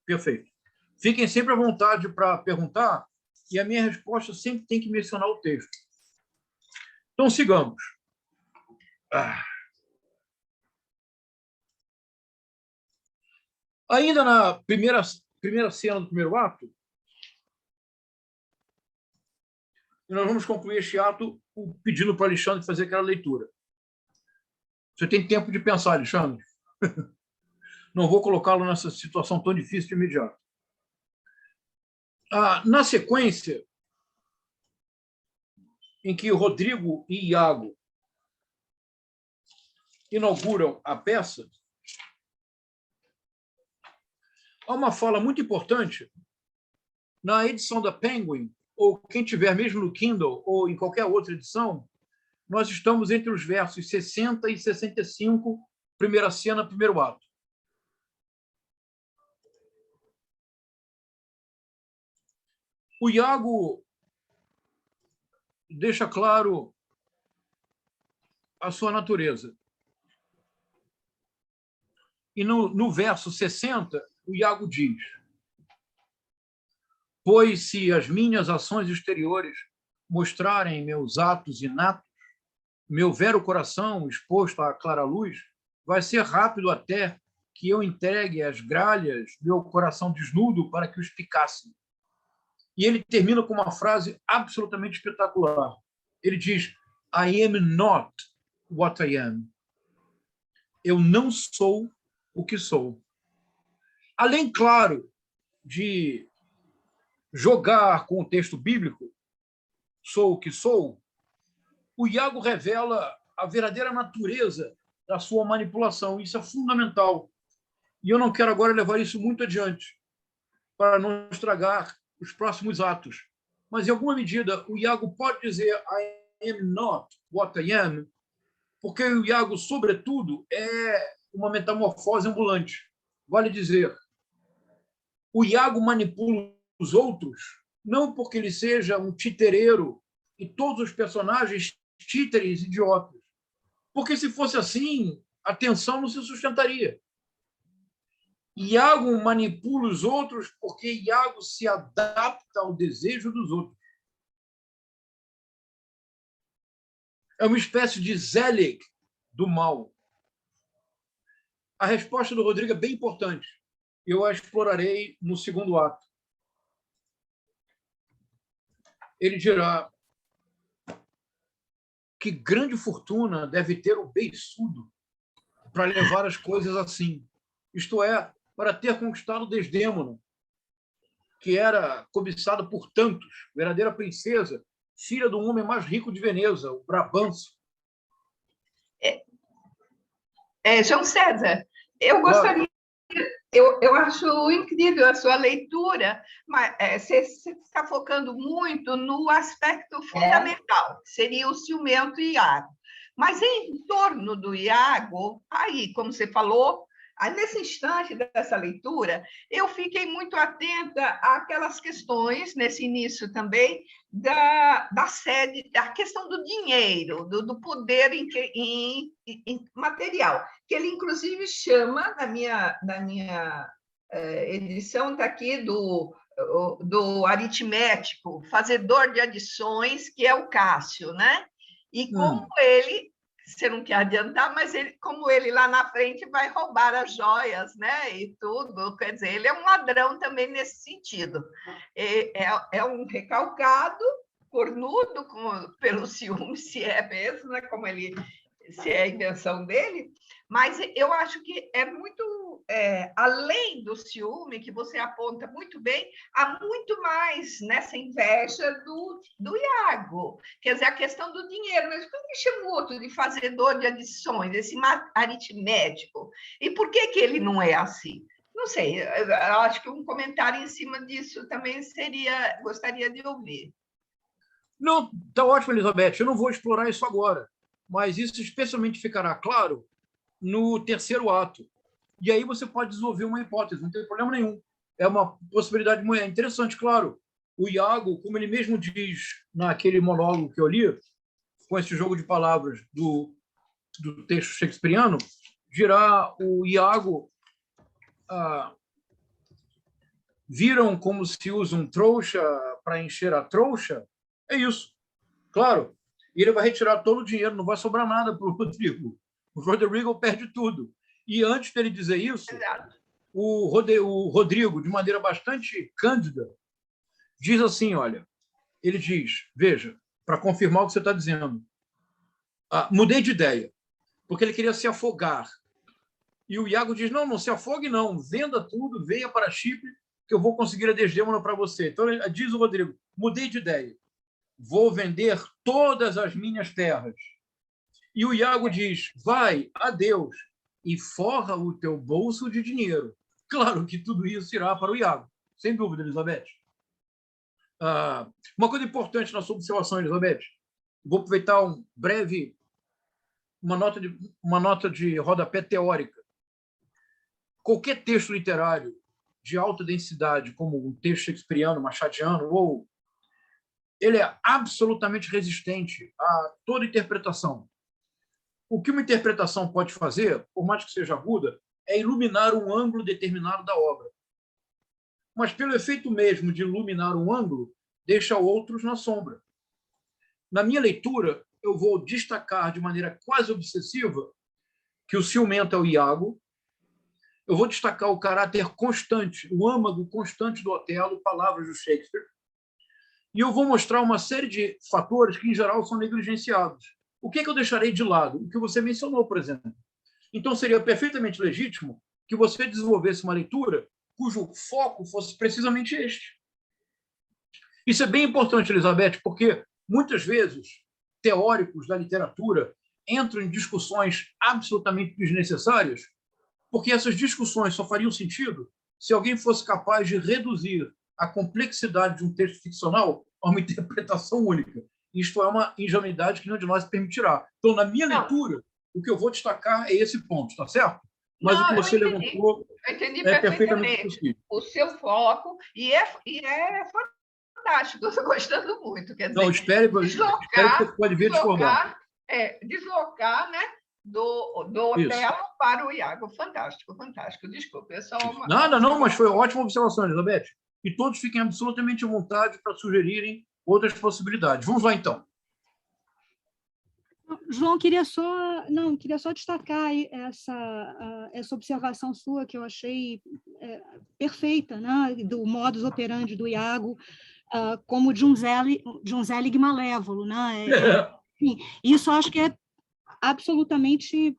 Perfeito. Fiquem sempre à vontade para perguntar, e a minha resposta sempre tem que mencionar o texto. Então, sigamos. Ainda na primeira cena do primeiro ato, nós vamos concluir este ato pedindo para Alexandre fazer aquela leitura. Você tem tempo de pensar, Alexandre? Não vou colocá-lo nessa situação tão difícil de imediato. Na sequência, em que Rodrigo e Iago inauguram a peça, há uma fala muito importante na edição da Penguin, ou quem tiver mesmo no Kindle, ou em qualquer outra edição, nós estamos entre os versos 60 e 65, primeira cena, primeiro ato. O Iago deixa claro a sua natureza. E no verso 60, o Iago diz: pois se as minhas ações exteriores mostrarem meus atos inatos, meu vero coração exposto à clara luz, vai ser rápido até que eu entregue às gralhas meu coração desnudo para que os picassem. E ele termina com uma frase absolutamente espetacular. Ele diz: I am not what I am. Eu não sou o que sou. Além, claro, de jogar com o texto bíblico, sou o que sou, o Iago revela a verdadeira natureza da sua manipulação. Isso é fundamental. E eu não quero agora levar isso muito adiante, para não estragar os próximos atos. Mas, em alguma medida, o Iago pode dizer I am not what I am, porque o Iago, sobretudo, é uma metamorfose ambulante. Vale dizer, o Iago manipula os outros não porque ele seja um titereiro e todos os personagens títeres idiotas. Porque, se fosse assim, a tensão não se sustentaria. Iago manipula os outros porque Iago se adapta ao desejo dos outros. É uma espécie de Zelig do mal. A resposta do Rodrigo é bem importante. Eu a explorarei no segundo ato. Ele dirá que grande fortuna deve ter o beiçudo para levar as coisas assim. Isto é, para ter conquistado Desdémona, que era cobiçada por tantos, verdadeira princesa, filha do homem mais rico de Veneza, o Brabantio. João César, eu gostaria, eu acho incrível a sua leitura, mas você está focando muito no aspecto fundamental, seria o ciumento Iago. Mas em torno do Iago, aí, como você falou, aí nesse instante dessa leitura, eu fiquei muito atenta àquelas questões, nesse início também, da sede, da questão do dinheiro, do poder em material, que ele, inclusive, chama, na minha edição, está aqui, do aritmético, fazedor de adições, que é o Cássio, né? E como ele... Você não quer adiantar, mas como ele lá na frente vai roubar as joias, né? E tudo, quer dizer, ele é um ladrão também nesse sentido. É um recalcado, cornudo, pelo ciúme, se é mesmo, né? Se é a invenção dele, mas eu acho que é muito, além do ciúme, que você aponta muito bem, há muito mais nessa inveja do Iago. Quer dizer, a questão do dinheiro, mas por que chama o outro de fazedor de adições, esse aritmético? E por que ele não é assim? Não sei, eu acho que um comentário em cima disso também gostaria de ouvir. Não, está ótimo, Elizabeth, eu não vou explorar isso agora, mas isso especialmente ficará claro no terceiro ato. E aí você pode desenvolver uma hipótese, não tem problema nenhum. É uma possibilidade muito interessante, claro. O Iago, como ele mesmo diz naquele monólogo que eu li, com esse jogo de palavras do texto shakespeariano, dirá o Iago, viram como se usa um trouxa para encher a trouxa? É isso. Claro. E ele vai retirar todo o dinheiro, não vai sobrar nada para o Rodrigo. O Rodrigo perde tudo. E antes dele dizer isso, o Rodrigo, de maneira bastante cândida, diz assim, olha, ele diz, veja, para confirmar o que você está dizendo, mudei de ideia, porque ele queria se afogar. E o Iago diz, não se afogue não, venda tudo, venha para Chipre, que eu vou conseguir a Desdémona para você. Então, diz o Rodrigo, mudei de ideia, vou vender todas as minhas terras. E o Iago diz, vai, adeus, e forra o teu bolso de dinheiro. Claro que tudo isso irá para o Iago, sem dúvida, Elizabeth. Uma coisa importante na sua observação, Elizabeth, vou aproveitar uma nota de rodapé teórica. Qualquer texto literário de alta densidade, como um texto shakespeariano, machadiano, ele é absolutamente resistente a toda interpretação. O que uma interpretação pode fazer, por mais que seja aguda, é iluminar um ângulo determinado da obra. Mas, pelo efeito mesmo de iluminar um ângulo, deixa outros na sombra. Na minha leitura, eu vou destacar de maneira quase obsessiva que o ciumento é o Iago. Eu vou destacar o caráter constante, o âmago constante do Otelo, palavras do Shakespeare. E eu vou mostrar uma série de fatores que, em geral, são negligenciados. o que eu deixarei de lado? O que você mencionou, por exemplo. Então, seria perfeitamente legítimo que você desenvolvesse uma leitura cujo foco fosse precisamente este. Isso é bem importante, Elizabeth, porque muitas vezes teóricos da literatura entram em discussões absolutamente desnecessárias, porque essas discussões só fariam sentido se alguém fosse capaz de reduzir a complexidade de um texto ficcional a uma interpretação única. Isto é uma ingenuidade que nenhum de nós permitirá. Então, na minha leitura, o que eu vou destacar é esse ponto, está certo? Mas o que você levantou é perfeitamente possível. O seu foco, e é fantástico, eu estou gostando muito. Quer dizer, não, espere que você pode ver discordar. Deslocar, né, do Otelo para o Iago. Fantástico, fantástico. Desculpa, é só uma... Nada, não, mas foi ótima observação, Elizabeth. E todos fiquem absolutamente à vontade para sugerirem outras possibilidades. Vamos lá, então. João, queria só destacar essa observação sua, que eu achei perfeita, né, do modus operandi do Iago, como de um Zelig malévolo. Né? Enfim, isso acho que é absolutamente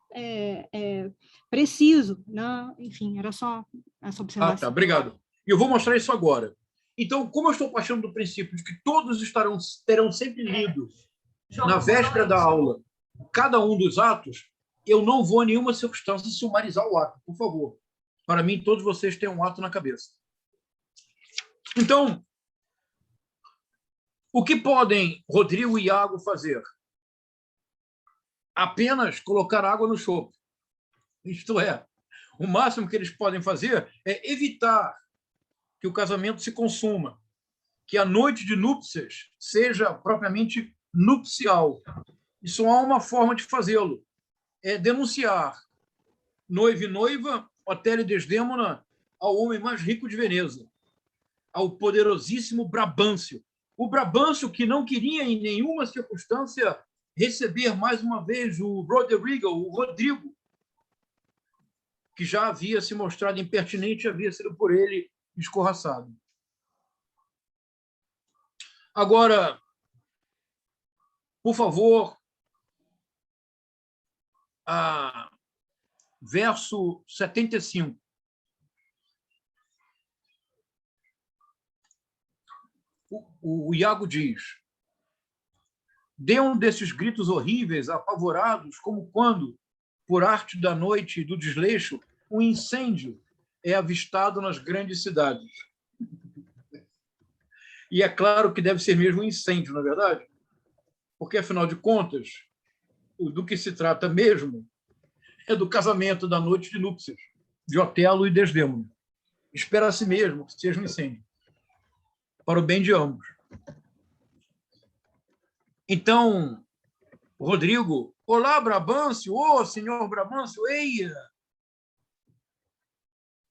preciso. Né? Enfim, era só essa observação. Tá, obrigado. E eu vou mostrar isso agora. Então, como eu estou partindo do princípio de que todos terão sempre lido na véspera da aula cada um dos atos, eu não vou, em nenhuma circunstância, sumarizar o ato, por favor. Para mim, todos vocês têm um ato na cabeça. Então, o que podem Rodrigo e Iago fazer? Apenas colocar água no chope. Isto é, o máximo que eles podem fazer é evitar que o casamento se consuma, que a noite de núpcias seja propriamente nupcial. E só há uma forma de fazê-lo, é denunciar noivo e noiva, Otelo e Desdémona, ao homem mais rico de Veneza, ao poderosíssimo Brabâncio. O Brabâncio que não queria, em nenhuma circunstância, receber mais uma vez o Rodrigo, que já havia se mostrado impertinente e havia sido por ele escorraçado. Agora, por favor, verso 75. O Iago diz: dê um desses gritos horríveis, apavorados, como quando, por arte da noite e do desleixo, um incêndio é avistado nas grandes cidades. E é claro que deve ser mesmo um incêndio, não é verdade? Porque, afinal de contas, do que se trata mesmo é do casamento da noite de núpcias de Otelo e Desdémona. Espera-se mesmo que seja um incêndio, para o bem de ambos. Então, Rodrigo: olá, Brabâncio, senhor Brabâncio, eia!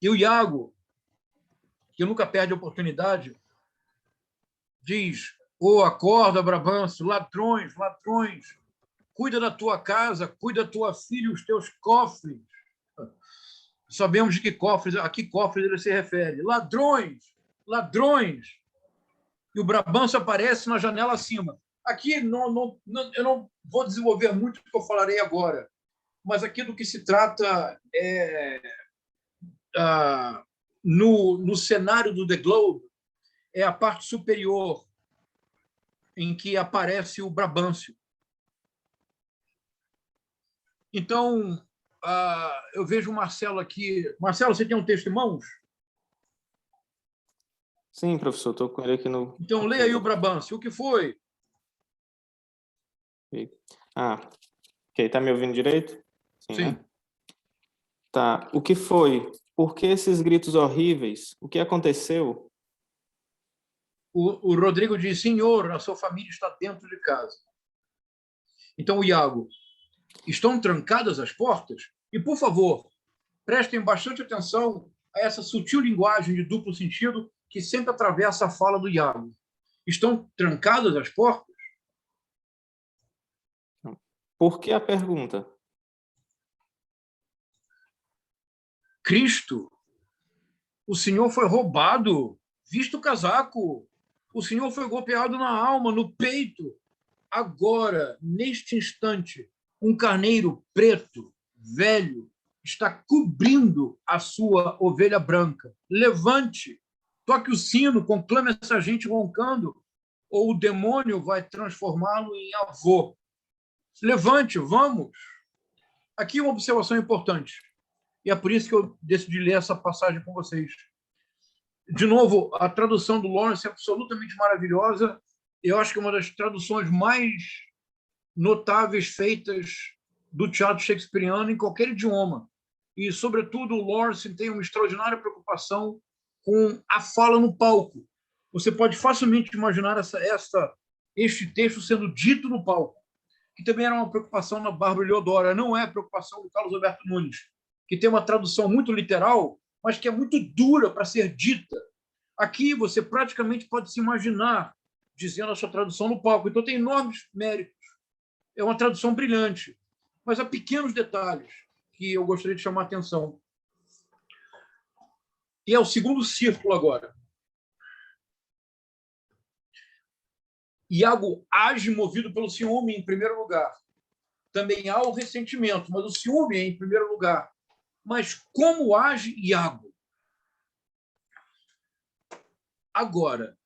E o Iago, que nunca perde a oportunidade, diz: acorda, Brabâncio, ladrões, ladrões, cuida da tua casa, cuida da tua filha e os teus cofres. Sabemos de que cofres, a que cofres ele se refere. Ladrões, ladrões. E o Brabâncio aparece na janela acima. Aqui eu não vou desenvolver muito o que eu falarei agora, mas aqui do que se trata é no cenário do The Globe, é a parte superior em que aparece o Brabâncio. Então, eu vejo o Marcelo aqui. Marcelo, você tem um texto em mãos? Sim, professor, estou com ele aqui no... Então, leia aí o Brabâncio. O que foi? Ok. Está me ouvindo direito? Sim. Né? Tá. O que foi? Por que esses gritos horríveis? O que aconteceu? O Rodrigo diz: senhor, a sua família está dentro de casa. Então, o Iago: estão trancadas as portas? E, por favor, prestem bastante atenção a essa sutil linguagem de duplo sentido que sempre atravessa a fala do Iago. Estão trancadas as portas? Por que a pergunta? Cristo, o senhor foi roubado, visto o casaco. O senhor foi golpeado na alma, no peito. agora, neste instante, um carneiro preto, velho, está cobrindo a sua ovelha branca. Levante, toque o sino, conclame essa gente roncando, ou o demônio vai transformá-lo em avô. Levante, vamos. Aqui uma observação importante, e é por isso que eu decidi ler essa passagem com vocês. De novo, a tradução do Lawrence é absolutamente maravilhosa. Eu acho que é uma das traduções mais notáveis feitas do teatro shakespeariano em qualquer idioma. E, sobretudo, o Lawrence tem uma extraordinária preocupação com a fala no palco. Você pode facilmente imaginar este texto sendo dito no palco, que também era uma preocupação na Bárbara Leodora, não é a preocupação do Carlos Alberto Nunes, que tem uma tradução muito literal, mas que é muito dura para ser dita. Aqui você praticamente pode se imaginar dizendo a sua tradução no palco. Então tem enormes méritos. É uma tradução brilhante, mas há pequenos detalhes que eu gostaria de chamar a atenção. E é o segundo círculo agora. Iago age movido pelo ciúme em primeiro lugar. Também há o ressentimento, mas o ciúme é em primeiro lugar. Mas como age Iago? Agora,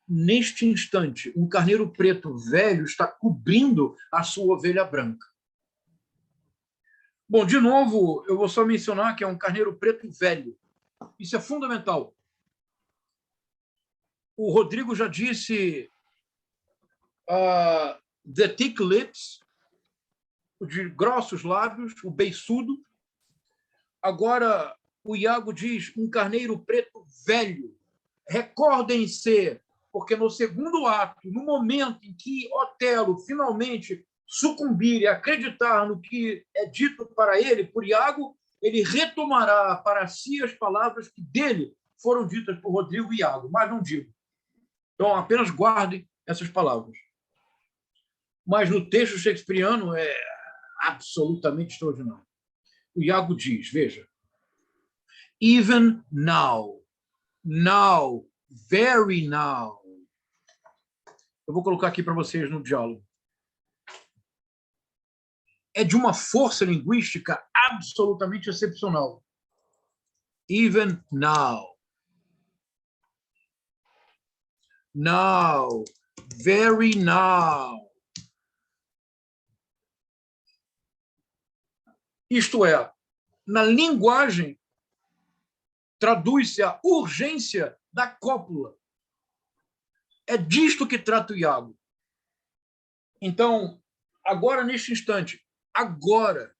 neste instante, um carneiro preto velho está cobrindo a sua ovelha branca. Bom, de novo, eu vou só mencionar que é um carneiro preto velho. Isso é fundamental. O Rodrigo já disse the thick lips, o de grossos lábios, o beiçudo. Agora, o Iago diz um carneiro preto velho. Recordem-se, porque no segundo ato, no momento em que Otelo finalmente sucumbir e acreditar no que é dito para ele, por Iago, ele retomará para si as palavras que dele foram ditas por Rodrigo e Iago, mas não digo. Então, apenas guardem essas palavras. Mas no texto shakespeariano é absolutamente extraordinário. O Iago diz, veja, even now, now, very now. Eu vou colocar aqui para vocês no diálogo. É de uma força linguística absolutamente excepcional. Even now. Now, very now. Isto é, na linguagem, traduz-se a urgência da cópula. É disto que trata o Iago. Então, agora, neste instante, agora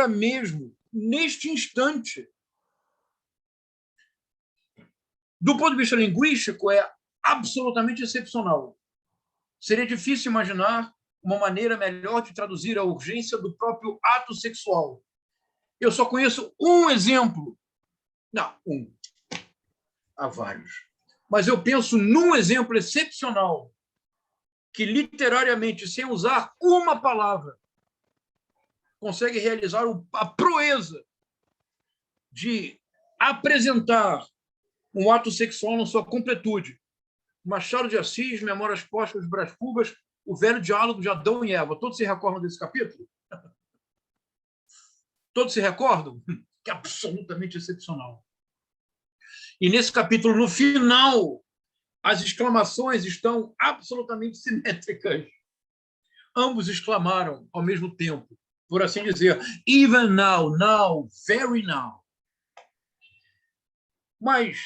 mesmo, neste instante, do ponto de vista linguístico, é absolutamente excepcional. Seria difícil imaginar uma maneira melhor de traduzir a urgência do próprio ato sexual. Eu só conheço um exemplo. Não, um. Há vários. Mas eu penso num exemplo excepcional que, literariamente, sem usar uma palavra, consegue realizar a proeza de apresentar um ato sexual na sua completude. Machado de Assis, Memórias Póstumas de Brás Cubas, o velho diálogo de Adão e Eva. Todos se recordam desse capítulo? Todos se recordam? Que é absolutamente excepcional. E nesse capítulo, no final, as exclamações estão absolutamente simétricas. Ambos exclamaram ao mesmo tempo, por assim dizer, even now, now, very now. Mas,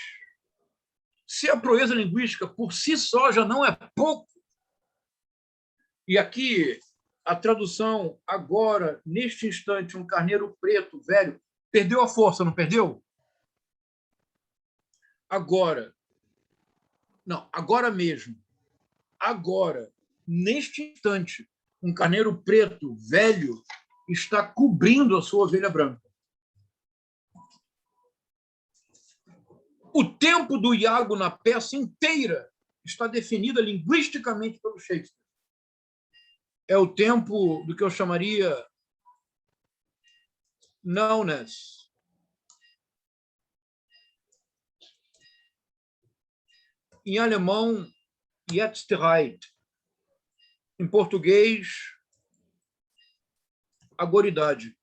se a proeza linguística por si só já não é pouco, e aqui a tradução agora, neste instante, um carneiro preto, velho, perdeu a força, não perdeu? Agora, não, agora mesmo, agora, neste instante, um carneiro preto, velho, está cobrindo a sua ovelha branca. O tempo do Iago na peça inteira está definida linguisticamente pelo Shakespeare. É o tempo do que eu chamaria nowness. Em alemão, Yetzirah. Em português, agoridade.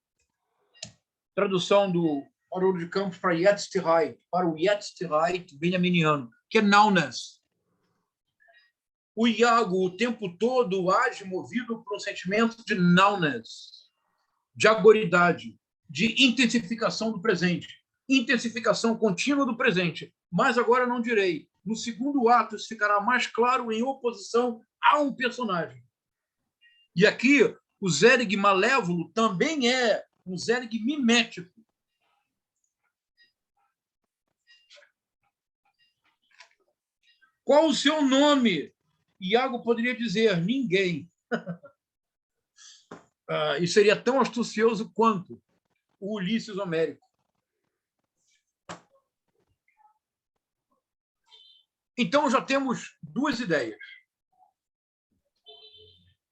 Tradução do Haroldo de Campos para Yetzirah, para o Yetzirah benjaminiano, que é nowness. O Iago, o tempo todo, age movido por um sentimento de nowness, de agoridade, de intensificação do presente, intensificação contínua do presente. Mas agora não direi. No segundo ato, isso ficará mais claro em oposição a um personagem. E aqui, o Zelig malévolo também é um Zelig mimético. Qual o seu nome? Iago poderia dizer: ninguém. E seria tão astucioso quanto o Ulisses homérico. Então, já temos duas ideias.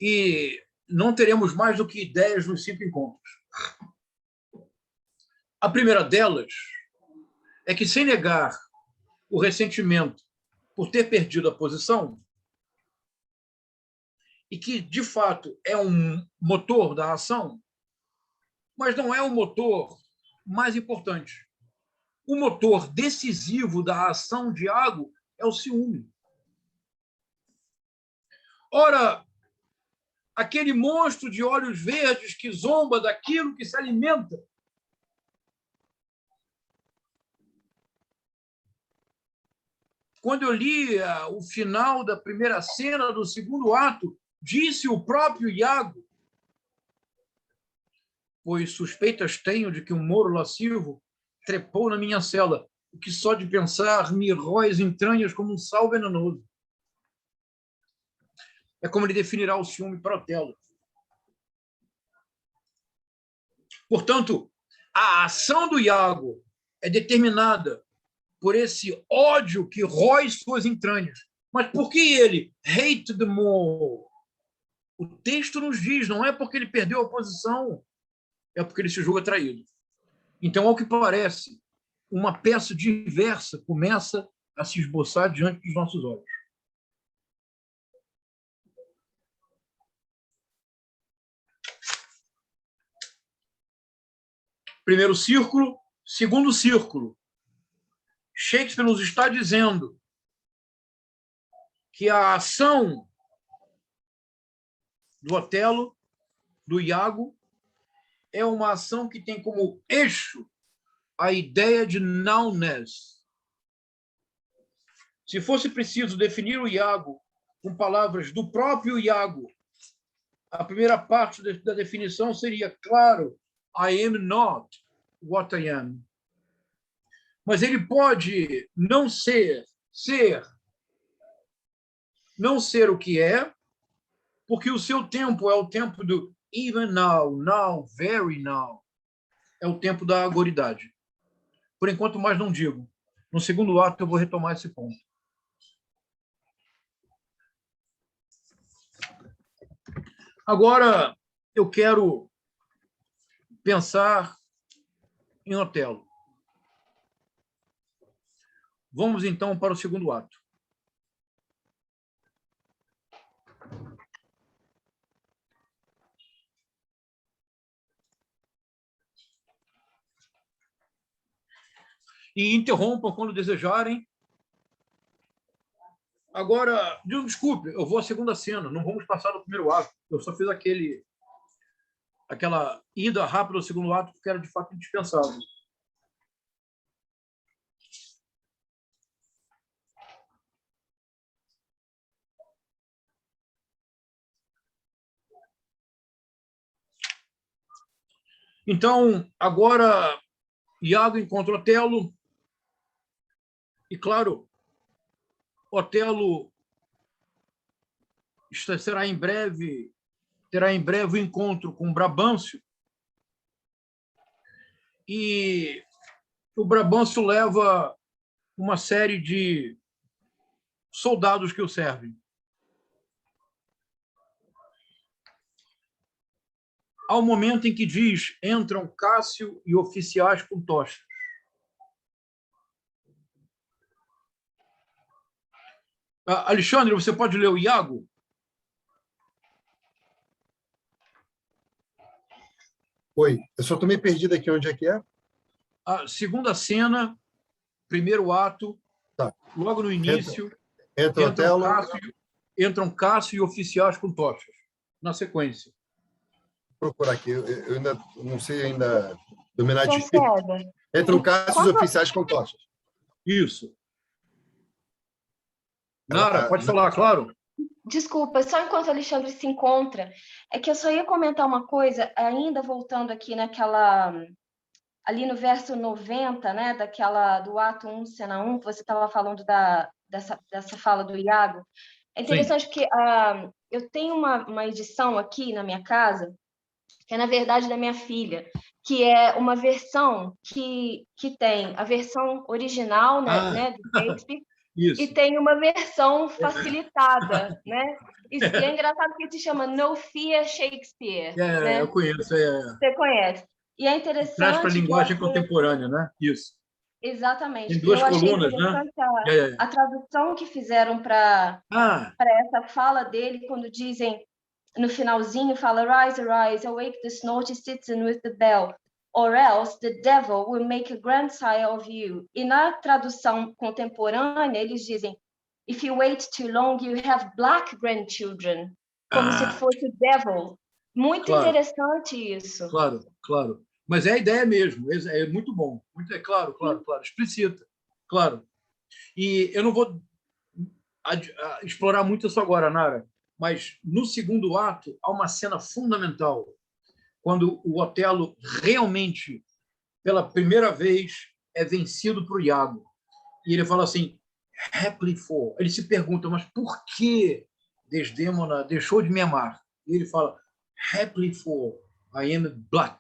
E não teremos mais do que ideias nos 5 encontros. A primeira delas é que, sem negar o ressentimento por ter perdido a posição, e que, de fato, é um motor da ação, mas não é o motor mais importante. O motor decisivo da ação de Iago é o ciúme. Ora, aquele monstro de olhos verdes que zomba daquilo que se alimenta, quando eu li o final da primeira cena do segundo ato, disse o próprio Iago: pois suspeitas tenho de que um moro lascivo trepou na minha cela, o que só de pensar me rói as entranhas como um sal venenoso. É como ele definirá o ciúme para Otelo. Portanto, a ação do Iago é determinada por esse ódio que rói suas entranhas. Mas por que ele? Hate the more. O texto nos diz, não é porque ele perdeu a posição, é porque ele se julga traído. Então, ao que parece, uma peça diversa começa a se esboçar diante dos nossos olhos. Primeiro círculo, segundo círculo. Shakespeare nos está dizendo que a ação do Otelo, do Iago, é uma ação que tem como eixo a ideia de nowness. Se fosse preciso definir o Iago com palavras do próprio Iago, a primeira parte da definição seria, claro, I am not what I am. Mas ele pode não ser, não ser o que é, porque o seu tempo é o tempo do even now, now, very now. É o tempo da agoridade. Por enquanto, mais não digo. No segundo ato, eu vou retomar esse ponto. Agora, eu quero pensar em Otelo. Vamos, então, para o segundo ato. E interrompam quando desejarem. Agora, desculpe, eu vou à segunda cena, não vamos passar no primeiro ato. Eu só fiz aquela ida rápida ao segundo ato, que era de fato indispensável. Então, agora, Iago encontra Otelo. E, claro, Otelo terá em breve o encontro com Brabâncio. E o Brabâncio leva uma série de soldados que o servem. Ao momento em que diz, entram Cássio e oficiais com tochas. Alexandre, você pode ler o Iago? Oi, eu só estou meio perdido aqui. Onde é que é? A segunda cena, primeiro ato, Tá. logo no início, Entra Otelo. entram Cássio e oficiais com tochas, na sequência. Vou procurar aqui. Eu ainda não sei ainda dominar João de... César, Entram Cássio e os oficiais com tochas. Isso. Nara, pode falar, claro. desculpa, só enquanto o Alexandre se encontra, é que eu só ia comentar uma coisa, ainda voltando aqui ali no verso 90, né, do ato 1, cena 1, que você estava falando dessa fala do Iago. É interessante porque eu tenho uma edição aqui na minha casa, que é, na verdade, da minha filha, que é uma versão que tem a versão original, né, do Shakespeare, Isso. e tem uma versão facilitada, né? E é engraçado que se chama No Fear Shakespeare, né? Eu conheço. Você conhece. E é interessante... Traz para a linguagem contemporânea, né? Isso. Exatamente. Tem duas eu achei colunas, né? interessante a tradução que fizeram para essa fala dele, quando dizem, no finalzinho, fala, Rise, arise, awake the snotty citizen with the bell, or else the devil will make a grandsire of you. E na tradução contemporânea, eles dizem, if you wait too long, you have black grandchildren, como se fosse o devil. Muito interessante isso. Claro. Mas é a ideia mesmo, é muito bom. Claro. Explicita, claro. E eu não vou explorar muito isso agora, Nara, mas no segundo ato há uma cena fundamental, quando o Otelo realmente, pela primeira vez, é vencido por Iago. E ele fala assim, happily for. Ele se pergunta, mas por que Desdémona deixou de me amar? E ele fala, happily for I am black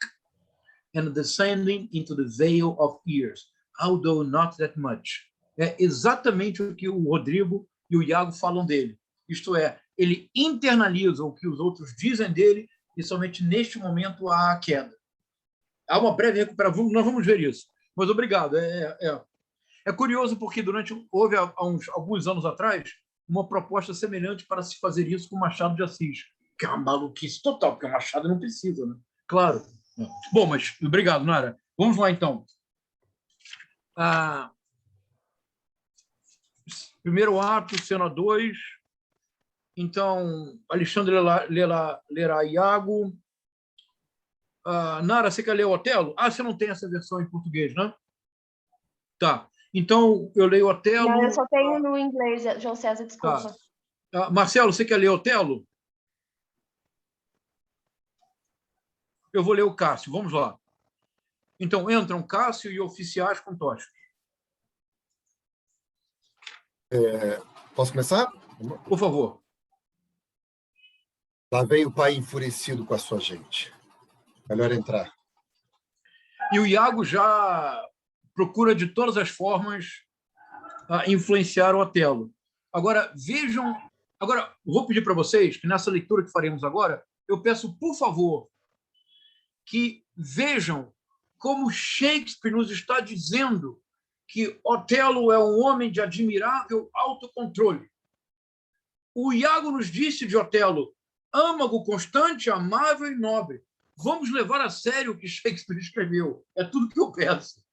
and descending into the vale of years, although not that much. É exatamente o que o Rodrigo e o Iago falam dele. Isto é, ele internaliza o que os outros dizem dele e somente neste momento há a queda. Há uma breve recuperação, nós vamos ver isso. Mas obrigado. É curioso porque houve alguns anos atrás uma proposta semelhante para se fazer isso com Machado de Assis, que é uma maluquice total, porque o Machado não precisa, né? Claro. Bom, mas obrigado, Nara. Vamos lá, então. Primeiro ato, cena 2. Então, Alexandre lerá Iago. Nara, você quer ler o Otelo? Você não tem essa versão em português, né? Tá. Então, eu leio Otelo. Não, eu só tenho no inglês, João César, desculpa. Marcelo, você quer ler Otelo? Eu vou ler o Cássio, vamos lá. Então, entram Cássio e oficiais com tochas. Posso começar? Por favor. Lá vem o pai enfurecido com a sua gente. Melhor entrar. E o Iago já procura de todas as formas influenciar o Otelo. Agora, vejam... Agora, vou pedir para vocês que nessa leitura que faremos agora, eu peço, por favor, que vejam como Shakespeare nos está dizendo que Otelo é um homem de admirável autocontrole. O Iago nos disse de Otelo, âmago, constante, amável e nobre. Vamos levar a sério o que Shakespeare escreveu. É tudo que eu peço.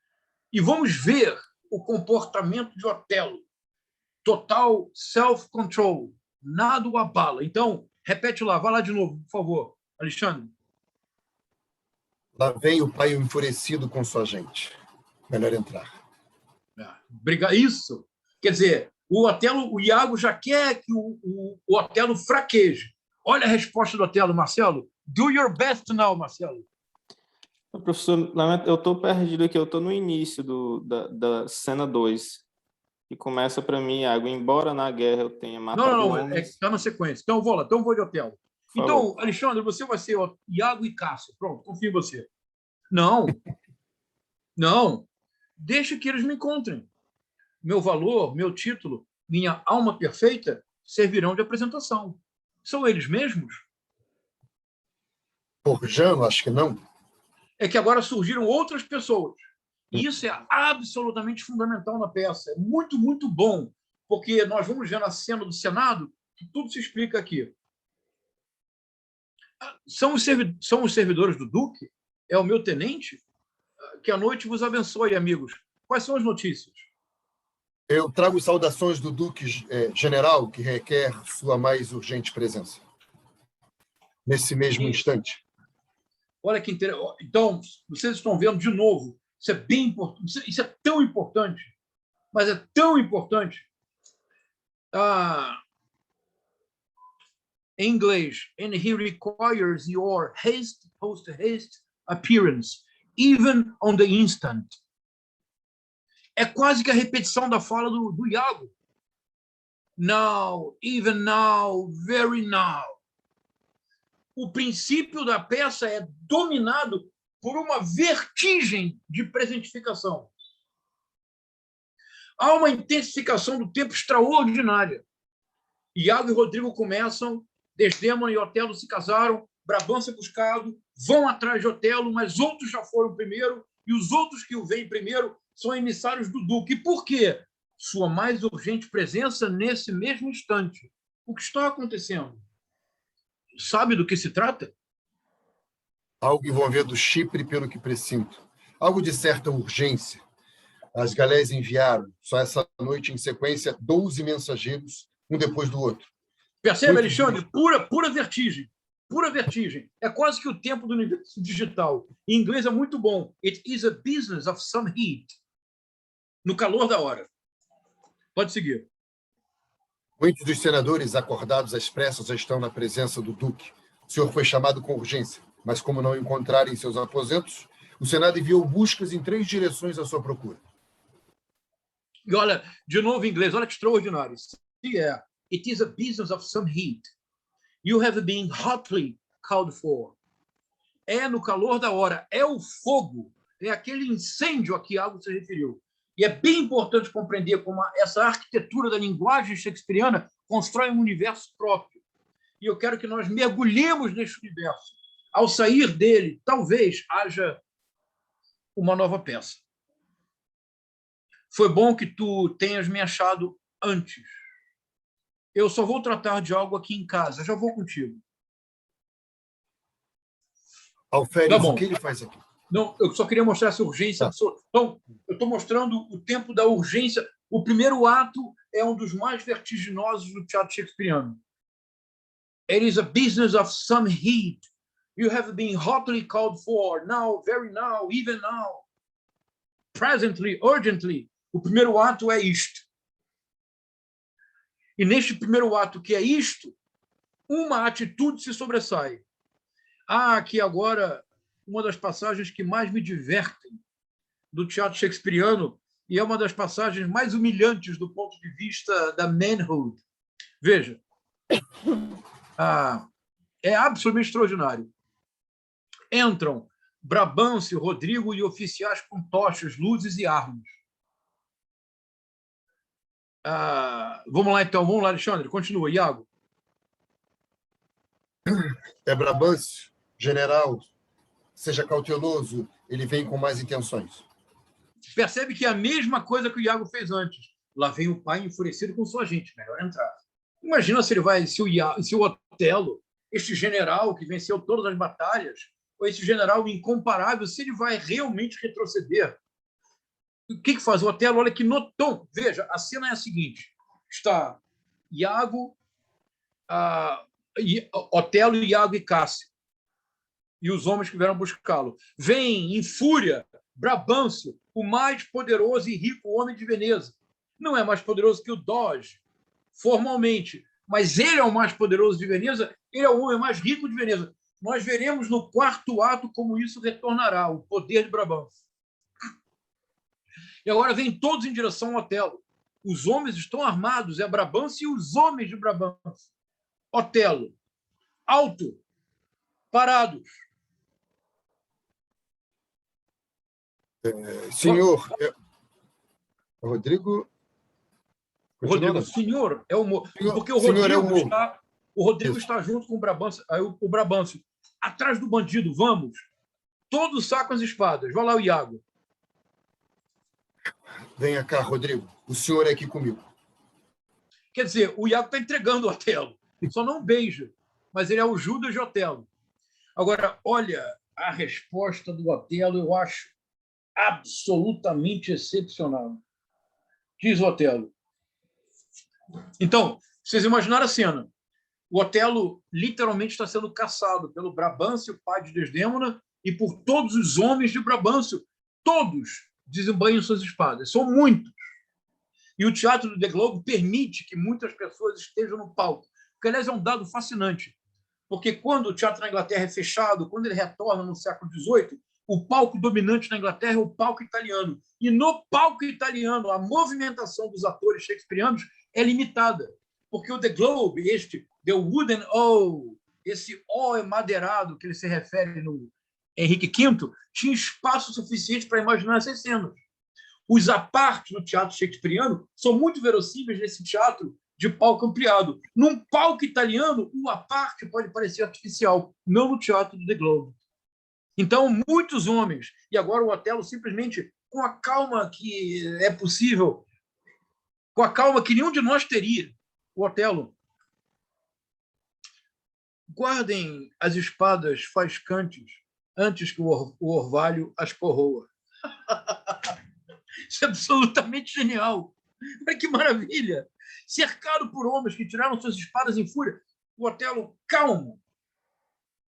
E vamos ver o comportamento de Otelo. Total self-control. Nada o abala. Então, repete lá. Vai lá de novo, por favor, Alexandre. Lá vem o pai enfurecido com sua gente. Melhor entrar. Isso. Quer dizer, o Iago já quer que o Otelo fraqueje. Olha a resposta do Otelo, Marcelo. Do your best now, Marcelo. Professor, eu estou perdido aqui. Eu estou no início da cena 2. E começa para mim, Iago, embora na guerra eu tenha matado homens... Está na sequência. Então, vou lá. Então, vou de Otelo. Então, Alexandre, você vai ser Iago e Cássio. Pronto, confio em você. Não. Deixa que eles me encontrem. Meu valor, meu título, minha alma perfeita servirão de apresentação. São eles mesmos? Forjando, acho que não. É que agora surgiram outras pessoas. E isso é absolutamente fundamental na peça. É muito, muito bom porque nós vamos ver na cena do Senado que tudo se explica aqui. São os servidores do Duque? É o meu tenente? Que a noite vos abençoe, amigos. Quais são as notícias? Eu trago saudações do Duque General, que requer sua mais urgente presença. Nesse mesmo instante. Olha que interessante. Então, vocês estão vendo de novo. Isso é bem importante. Isso é tão importante. Mas é tão importante. Em inglês, and he requires your post-haste appearance, even on the instant. É quase que a repetição da fala do Iago. Now, even now, very now. O princípio da peça é dominado por uma vertigem de presentificação. Há uma intensificação do tempo extraordinária. Iago e Rodrigo começam, Desdémona e Otelo se casaram, Brabantio é buscado, vão atrás de Otelo, mas outros já foram primeiro, e os outros que o veem primeiro são emissários do Duque. E por quê? Sua mais urgente presença nesse mesmo instante. O que está acontecendo? Sabe do que se trata? Algo envolvendo Chipre, pelo que presinto. Algo de certa urgência. As galés enviaram, só essa noite, em sequência, 12 mensageiros, um depois do outro. Percebe, Alexandre? Pura vertigem. Pura vertigem. É quase que o tempo do universo digital. Em inglês é muito bom. It is a business of some heat. No calor da hora. Pode seguir. Muitos dos senadores, acordados às pressas, já estão na presença do Duque. O senhor foi chamado com urgência, mas como não encontrarem seus aposentos, o Senado enviou buscas em 3 direções à sua procura. E olha, de novo em inglês, olha que extraordinário. It is a business of some heat. You have been hotly called for. É no calor da hora, é o fogo, é aquele incêndio a que Iago se referiu. E é bem importante compreender como essa arquitetura da linguagem shakespeariana constrói um universo próprio. E eu quero que nós mergulhemos nesse universo. Ao sair dele, talvez haja uma nova peça. Foi bom que tu tenhas me achado antes. Eu só vou tratar de algo aqui em casa. Já vou contigo. Alferes, o que ele faz aqui? Não, eu só queria mostrar essa urgência. Então, eu estou mostrando o tempo da urgência. O primeiro ato é um dos mais vertiginosos do teatro shakespeariano. It is a business of some heat. You have been hotly called for. Now, very now, even now. Presently, urgently. O primeiro ato é isto. E neste primeiro ato, que é isto, uma atitude se sobressai. Aqui agora uma das passagens que mais me divertem do teatro shakespeariano e é uma das passagens mais humilhantes do ponto de vista da manhood. Veja, é absolutamente extraordinário. Entram Brabantio, Rodrigo e oficiais com tochas, luzes e armas. Vamos lá, então. Vamos lá, Alexandre. Continua, Iago. É Brabantio, general. Seja cauteloso, ele vem com mais intenções. Percebe que é a mesma coisa que o Iago fez antes. Lá vem o pai enfurecido com sua gente. Melhor entrar. Imagina se o Otelo, este general que venceu todas as batalhas, ou esse general incomparável, se ele vai realmente retroceder. O que faz o Otelo? Olha que notão. Veja, a cena é a seguinte. Está Iago, Otelo, Iago e Cássio. E os homens que vieram buscá-lo. Vem em fúria Brabantio, o mais poderoso e rico homem de Veneza. Não é mais poderoso que o Doge, formalmente, mas ele é o mais poderoso de Veneza, ele é o homem mais rico de Veneza. Nós veremos no quarto ato como isso retornará, o poder de Brabantio. E agora vêm todos em direção ao Otelo. Os homens estão armados, é Brabantio e os homens de Brabantio. Otelo, alto, parados. Senhor, Rodrigo... Rodrigo, senhor, é o porque o Rodrigo está junto com o Brabantio. Aí o Brabantio, atrás do bandido, vamos. Todos sacam as espadas. Vai lá o Iago. Venha cá, Rodrigo. O senhor é aqui comigo. Quer dizer, o Iago está entregando o Otelo. Só não beija, mas ele é o Judas de Otelo. Agora, olha, a resposta do Otelo eu acho absolutamente excepcional. Diz o Otelo. Então, vocês imaginaram a cena. O Otelo literalmente está sendo caçado pelo Brabâncio, pai de Desdémona, e por todos os homens de Brabâncio. Todos desembanham suas espadas. São muitos. E o teatro do The Globe permite que muitas pessoas estejam no palco. Que, aliás, é um dado fascinante. Porque quando o teatro na Inglaterra é fechado, quando ele retorna no século XVIII, o palco dominante na Inglaterra é o palco italiano. E no palco italiano, a movimentação dos atores shakespearianos é limitada. Porque o The Globe, The Wooden O, esse O emadeirado que ele se refere no Henrique V, tinha espaço suficiente para imaginar essas cenas. Os apartes no teatro shakespeariano são muito verossímeis nesse teatro de palco ampliado. Num palco italiano, o aparte pode parecer artificial, não no teatro do The Globe. Então, muitos homens, e agora o Otelo simplesmente, com a calma que é possível, com a calma que nenhum de nós teria, o Otelo, guardem as espadas faiscantes antes que o orvalho as corroa. Isso é absolutamente genial. Olha que maravilha! Cercado por homens que tiraram suas espadas em fúria, o Otelo calmo,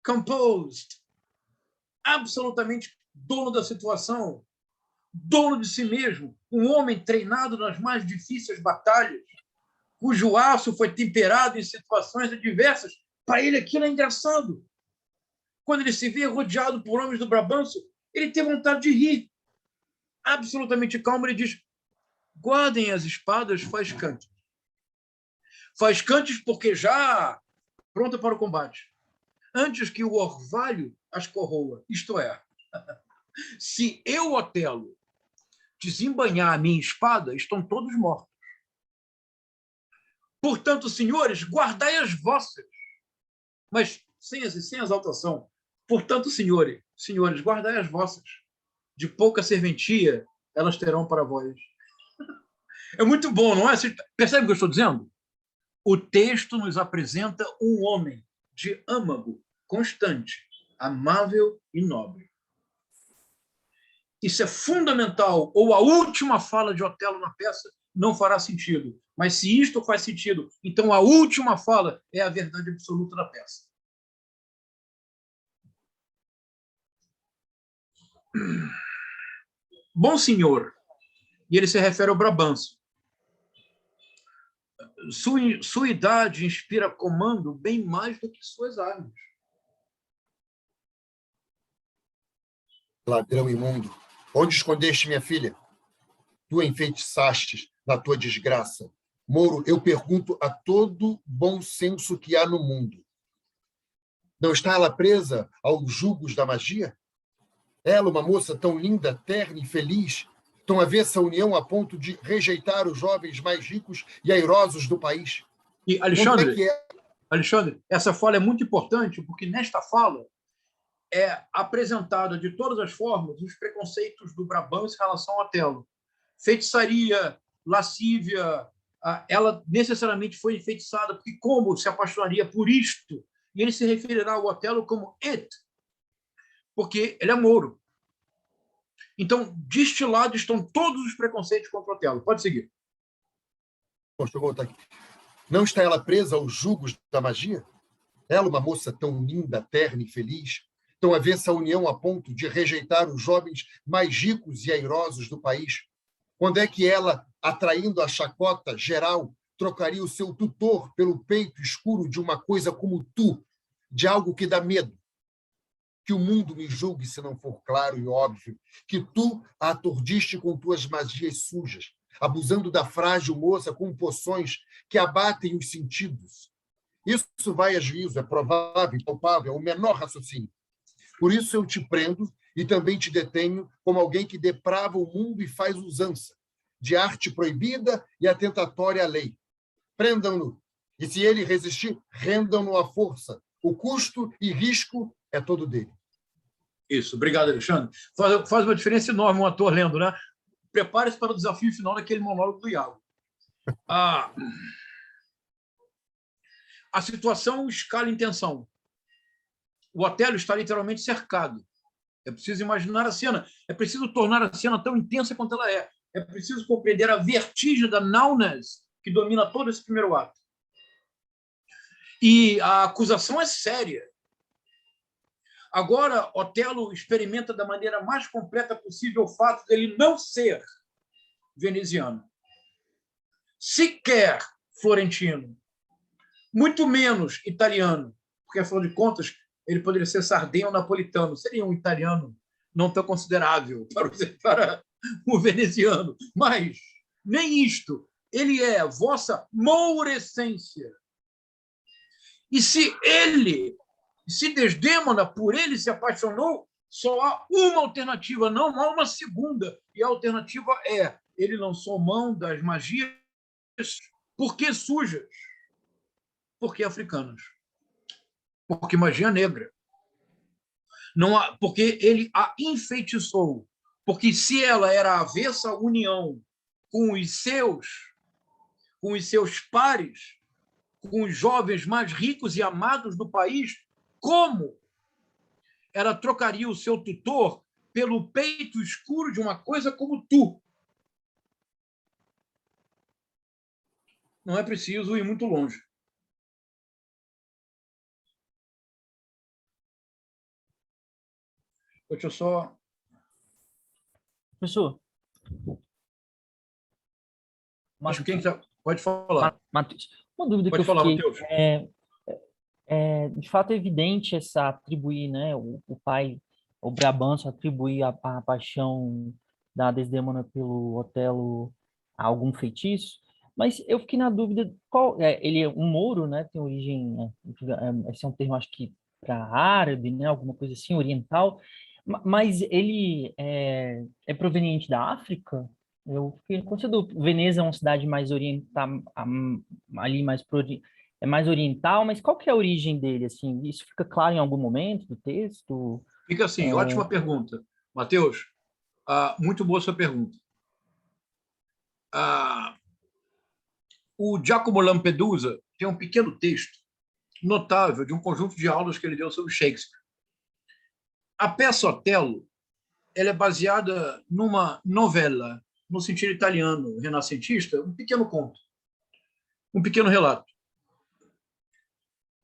composed, absolutamente dono da situação, dono de si mesmo, um homem treinado nas mais difíceis batalhas, cujo aço foi temperado em situações adversas. Para ele aquilo é engraçado. Quando ele se vê rodeado por homens do Brabâncio, ele tem vontade de rir. Absolutamente calmo, ele diz: guardem as espadas faiscantes. Faiscantes porque já pronta para o combate. Antes que o orvalho as corroa. Isto é, se eu, Otelo, desembainhar a minha espada, estão todos mortos. Portanto, senhores, guardai as vossas. Mas sem exaltação. Portanto, senhores, guardai as vossas. De pouca serventia, elas terão para vós. É muito bom, não é? Você percebe o que eu estou dizendo? O texto nos apresenta um homem de âmago constante, amável e nobre. Isso é fundamental, ou a última fala de Otelo na peça não fará sentido. Mas se isto faz sentido, então a última fala é a verdade absoluta da peça. Bom senhor, e ele se refere ao Brabâncio, sua idade inspira comando bem mais do que suas armas. Ladrão imundo, onde escondeste minha filha? Tu a enfeitiçastes na tua desgraça. Moro, eu pergunto a todo bom senso que há no mundo. Não está ela presa aos jugos da magia? Ela, uma moça tão linda, terna e feliz, tão avessa à união a ponto de rejeitar os jovens mais ricos e airosos do país. E, Alexandre, essa fala é muito importante, porque nesta fala é apresentada de todas as formas os preconceitos do Brabâncio em relação ao Otelo. Feitiçaria, lascívia, ela necessariamente foi enfeitiçada, porque como se apaixonaria por isto? E ele se referirá ao Otelo como it, porque ele é mouro. Então, destilados estão todos os preconceitos contra o Otelo. Pode seguir. Deixa eu voltar aqui. Não está ela presa aos jugos da magia? Ela, uma moça tão linda, terna e feliz, tão avessa à união a ponto de rejeitar os jovens mais ricos e airosos do país. Quando é que ela, atraindo a chacota geral, trocaria o seu tutor pelo peito escuro de uma coisa como tu, de algo que dá medo? Que o mundo me julgue se não for claro e óbvio, que tu a aturdiste com tuas magias sujas, abusando da frágil moça com poções que abatem os sentidos. Isso vai a juízo, é provável, palpável, é o menor raciocínio. Por isso eu te prendo e também te detenho como alguém que deprava o mundo e faz usança de arte proibida e atentatória à lei. Prendam-no, e se ele resistir, rendam-no à força. O custo e risco é todo dele. Isso, obrigado, Alexandre. Faz uma diferença enorme um ator lendo, né? Prepare-se para o desafio final daquele monólogo do Iago. a situação escala em tensão. O Otelo está literalmente cercado. É preciso imaginar a cena. É preciso tornar a cena tão intensa quanto ela é. É preciso compreender a vertigem da nullness que domina todo esse primeiro ato. E a acusação é séria. Agora, Otelo experimenta da maneira mais completa possível o fato de ele não ser veneziano, sequer florentino, muito menos italiano, porque, afinal de contas, ele poderia ser sardenho ou napolitano, seria um italiano não tão considerável para o veneziano, mas nem isto, ele é vossa mourescência. E se Desdémona por ele se apaixonou, só há uma alternativa, não há uma segunda, e a alternativa é: ele lançou mão das magias, porque sujas, porque africanas, porque magia negra. Não há, porque ele a enfeitiçou, porque se ela era avessa à união com os seus pares, com os jovens mais ricos e amados do país, como ela trocaria o seu tutor pelo peito escuro de uma coisa como tu? Não é preciso ir muito longe. Deixa eu só... Professor, Acho que quem já pode falar. Matheus, uma dúvida Pode que eu falar, fiquei, Matheus. de fato é evidente essa atribuir, né, o pai, o Brabantio atribuir a paixão da Desdémona pelo Otelo a algum feitiço, mas eu fiquei na dúvida, ele é um mouro, né, tem origem, esse é um termo acho que para árabe, né, alguma coisa assim, oriental, mas ele é proveniente da África? Eu fiquei com essa dúvida. Veneza é uma cidade mais oriental, ali é mais oriental, mas qual que é a origem dele? Assim, isso fica claro em algum momento do texto? Fica assim, ótima pergunta. Matheus, muito boa sua pergunta. O Giacomo Lampedusa tem um pequeno texto notável de um conjunto de aulas que ele deu sobre Shakespeare. A peça Otelo, ela é baseada numa novela, no sentido italiano, renascentista, um pequeno conto, um pequeno relato,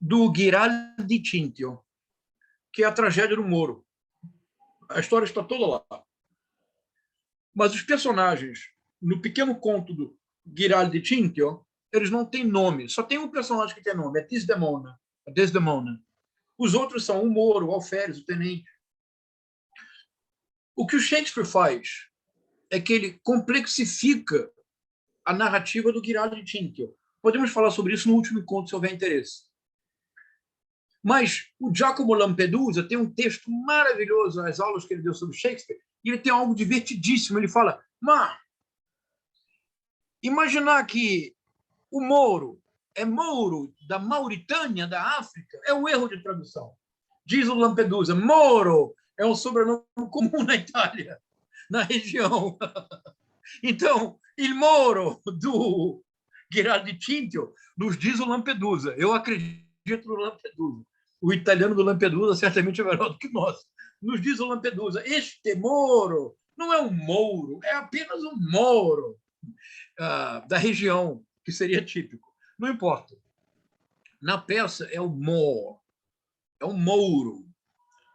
do Giraldi Cintio, que é a tragédia do Moro. A história está toda lá. Mas os personagens, no pequeno conto do Giraldi Cintio, eles não têm nome. Só tem um personagem que tem nome, é Desdemona. Os outros são o Moro, o Alferes, o Tenente. O que o Shakespeare faz é que ele complexifica a narrativa do Giraldi Cintio. Podemos falar sobre isso no último encontro, se houver interesse. Mas o Giacomo Lampedusa tem um texto maravilhoso, as aulas que ele deu sobre Shakespeare, e ele tem algo divertidíssimo. Ele fala, imaginar que o Mouro é Mouro da Mauritânia, da África, é um erro de tradução. Diz o Lampedusa, Moro é um sobrenome comum na Itália, na região. Então, il Moro do Giraldi Cintio nos diz o Lampedusa. Eu acredito no Lampedusa. O italiano do Lampedusa certamente é melhor do que nós. Nos diz o Lampedusa, este Moro não é um Mouro, é apenas um Moro da região, que seria típico. Não importa. Na peça é o Moor, é um Mouro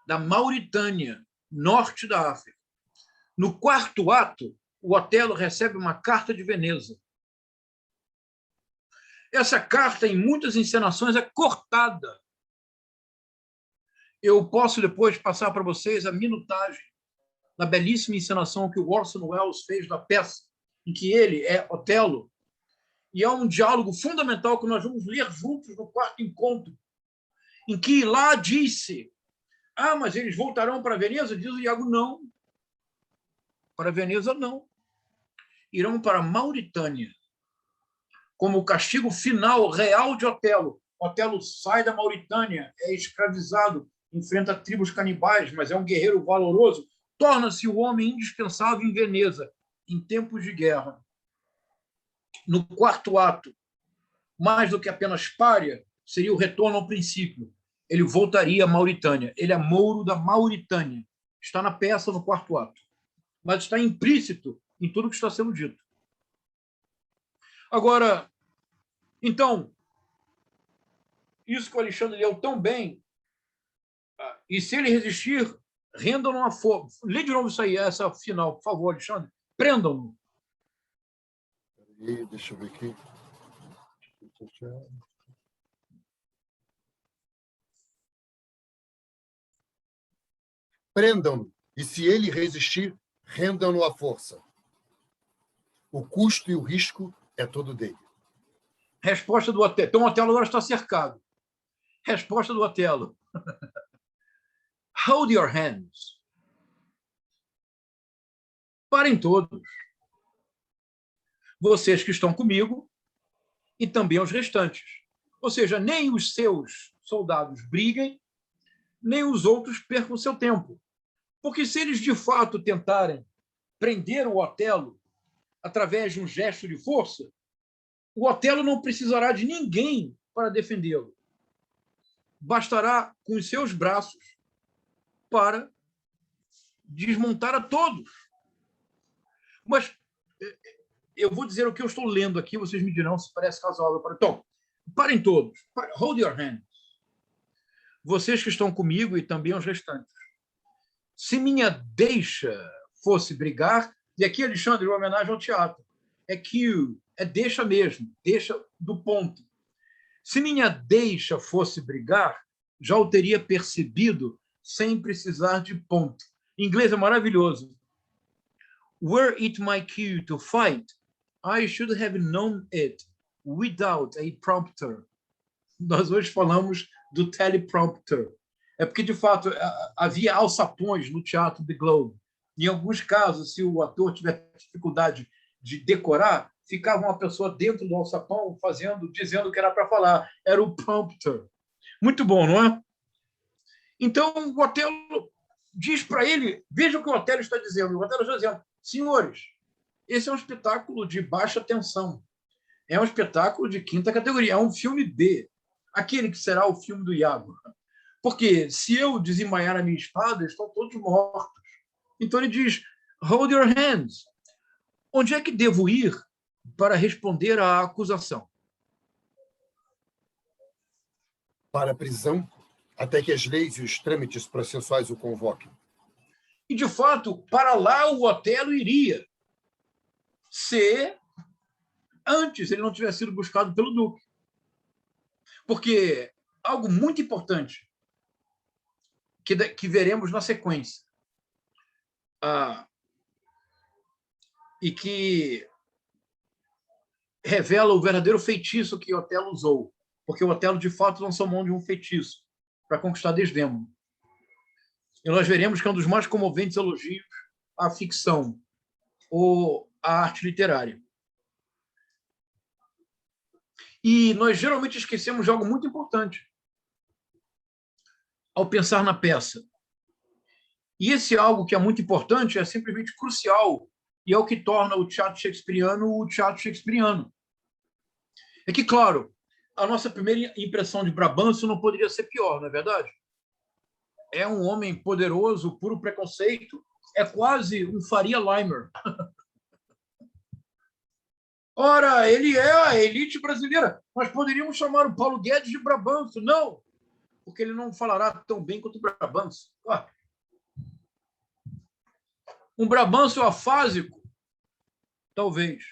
da Mauritânia, norte da África. No quarto ato, o Otelo recebe uma carta de Veneza. Essa carta, em muitas encenações, é cortada. Eu posso depois passar para vocês a minutagem da belíssima encenação que o Orson Welles fez da peça, em que ele é Otelo, e há um diálogo fundamental que nós vamos ler juntos no quarto encontro, em que lá disse, mas eles voltarão para Veneza? Diz o Iago, não. Para Veneza, não. Irão para Mauritânia, como o castigo final real de Otelo. Otelo sai da Mauritânia, é escravizado, enfrenta tribos canibais, mas é um guerreiro valoroso, torna-se o homem indispensável em Veneza, em tempos de guerra. No quarto ato, mais do que apenas pária, seria o retorno ao princípio. Ele voltaria à Mauritânia. Ele é Mouro da Mauritânia. Está na peça, no quarto ato. Mas está implícito em tudo que está sendo dito. Agora, então, isso que o Alexandre leu tão bem, e se ele resistir, rendam-no a força. Lê de novo isso aí, essa final, por favor, Alexandre. Prendam-no. Deixa eu ver aqui. Prendam-no, e se ele resistir, rendam-no à força. O custo e o risco é todo dele. Resposta do Otelo. Então, o Otelo agora está cercado. Resposta do Otelo. Hold your hands. Parem todos. Vocês que estão comigo e também os restantes. Ou seja, nem os seus soldados briguem, nem os outros percam seu tempo. Porque se eles, de fato, tentarem prender o Otelo através de um gesto de força, o Otelo não precisará de ninguém para defendê-lo. Bastará com os seus braços para desmontar a todos. Mas eu vou dizer o que eu estou lendo aqui, vocês me dirão se parece razoável. Então, parem todos. Hold your hands. Vocês que estão comigo e também os restantes. Se minha deixa fosse brigar, e aqui, Alexandre, uma homenagem ao teatro, é que é deixa mesmo, deixa do ponto. Se minha deixa fosse brigar, já o teria percebido sem precisar de ponto. Em inglês é maravilhoso. Were it my cue to fight, I should have known it without a prompter. Nós hoje falamos do teleprompter. É porque, de fato, havia alçapões no Teatro The Globe. Em alguns casos, se o ator tiver dificuldade de decorar, ficava uma pessoa dentro do alçapão dizendo o que era para falar. Era o prompter. Muito bom, não é? Então, o Otelo diz para ele, veja o que o Otelo está dizendo. O Otelo está dizendo, senhores, esse é um espetáculo de baixa tensão. É um espetáculo de quinta categoria. É um filme B. Aquele que será o filme do Iago. Porque se eu desembainhar a minha espada, estão todos mortos. Então ele diz, hold your hands. Onde é que devo ir para responder à acusação? Para a prisão, até que as leis e os trâmites processuais o convoquem. E, de fato, para lá o Otelo iria, se antes ele não tivesse sido buscado pelo Duque. Porque algo muito importante que veremos na sequência, e que revela o verdadeiro feitiço que Otelo usou, porque o Otelo, de fato, lançou mão de um feitiço para conquistar Desdémona. E nós veremos que é um dos mais comoventes elogios à ficção ou à arte literária. E nós geralmente esquecemos de algo muito importante ao pensar na peça. E esse algo que é muito importante é simplesmente crucial e é o que torna o teatro shakespeariano. É que, claro, a nossa primeira impressão de Brabantio não poderia ser pior, não é verdade? É um homem poderoso, puro preconceito, é quase um Faria Limer. Ora, ele é a elite brasileira. Nós poderíamos chamar o Paulo Guedes de Brabantio. Não, porque ele não falará tão bem quanto o Brabantio. Um Brabantio afásico, talvez.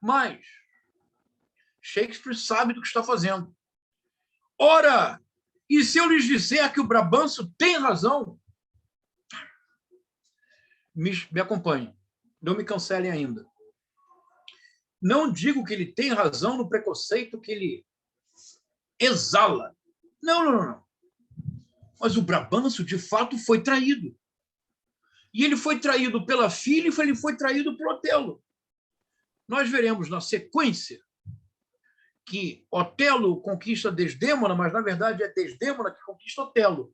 Mas Shakespeare sabe do que está fazendo. Ora, e se eu lhes disser que o Brabantio tem razão? Me acompanhem. Não me cancelem ainda. Não digo que ele tem razão no preconceito que ele exala. Não. Mas o Brabantio, de fato, foi traído. E ele foi traído pela filha e ele foi traído por Otelo. Nós veremos na sequência que Otelo conquista Desdémona, mas, na verdade, é Desdémona que conquista Otelo.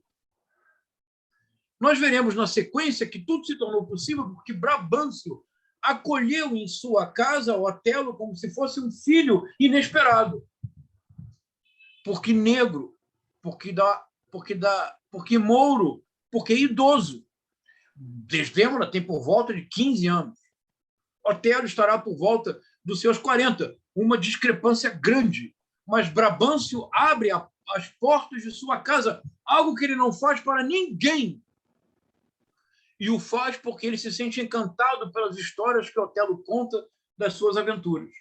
Nós veremos na sequência que tudo se tornou possível porque Brabantio acolheu em sua casa Otelo como se fosse um filho inesperado. porque negro, porque mouro, porque idoso. Desdémona tem por volta de 15 anos. Otelo estará por volta dos seus 40, uma discrepância grande. Mas Brabâncio abre as portas de sua casa, algo que ele não faz para ninguém. E o faz porque ele se sente encantado pelas histórias que Otelo conta das suas aventuras.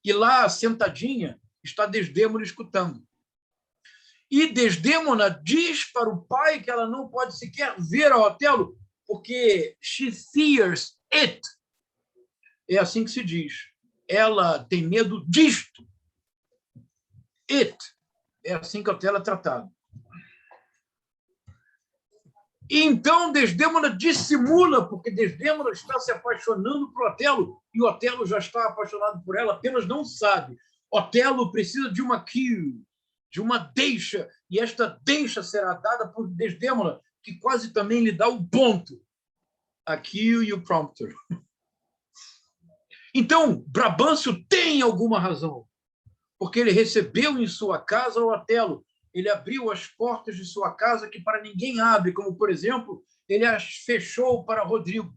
E lá, sentadinha, está Desdémona escutando. E Desdémona diz para o pai que ela não pode sequer ver a Otelo, porque she fears it. É assim que se diz. Ela tem medo disto. It. É assim que Otelo é tratado. E então Desdémona dissimula, porque Desdémona está se apaixonando por Otelo, e Otelo já está apaixonado por ela, apenas não sabe. Otelo precisa de uma cue, de uma deixa, e esta deixa será dada por Desdémona, que quase também lhe dá o ponto. A cue e o prompter. Então, Brabâncio tem alguma razão, porque ele recebeu em sua casa o Otelo. Ele abriu as portas de sua casa que para ninguém abre, como, por exemplo, ele as fechou para Rodrigo.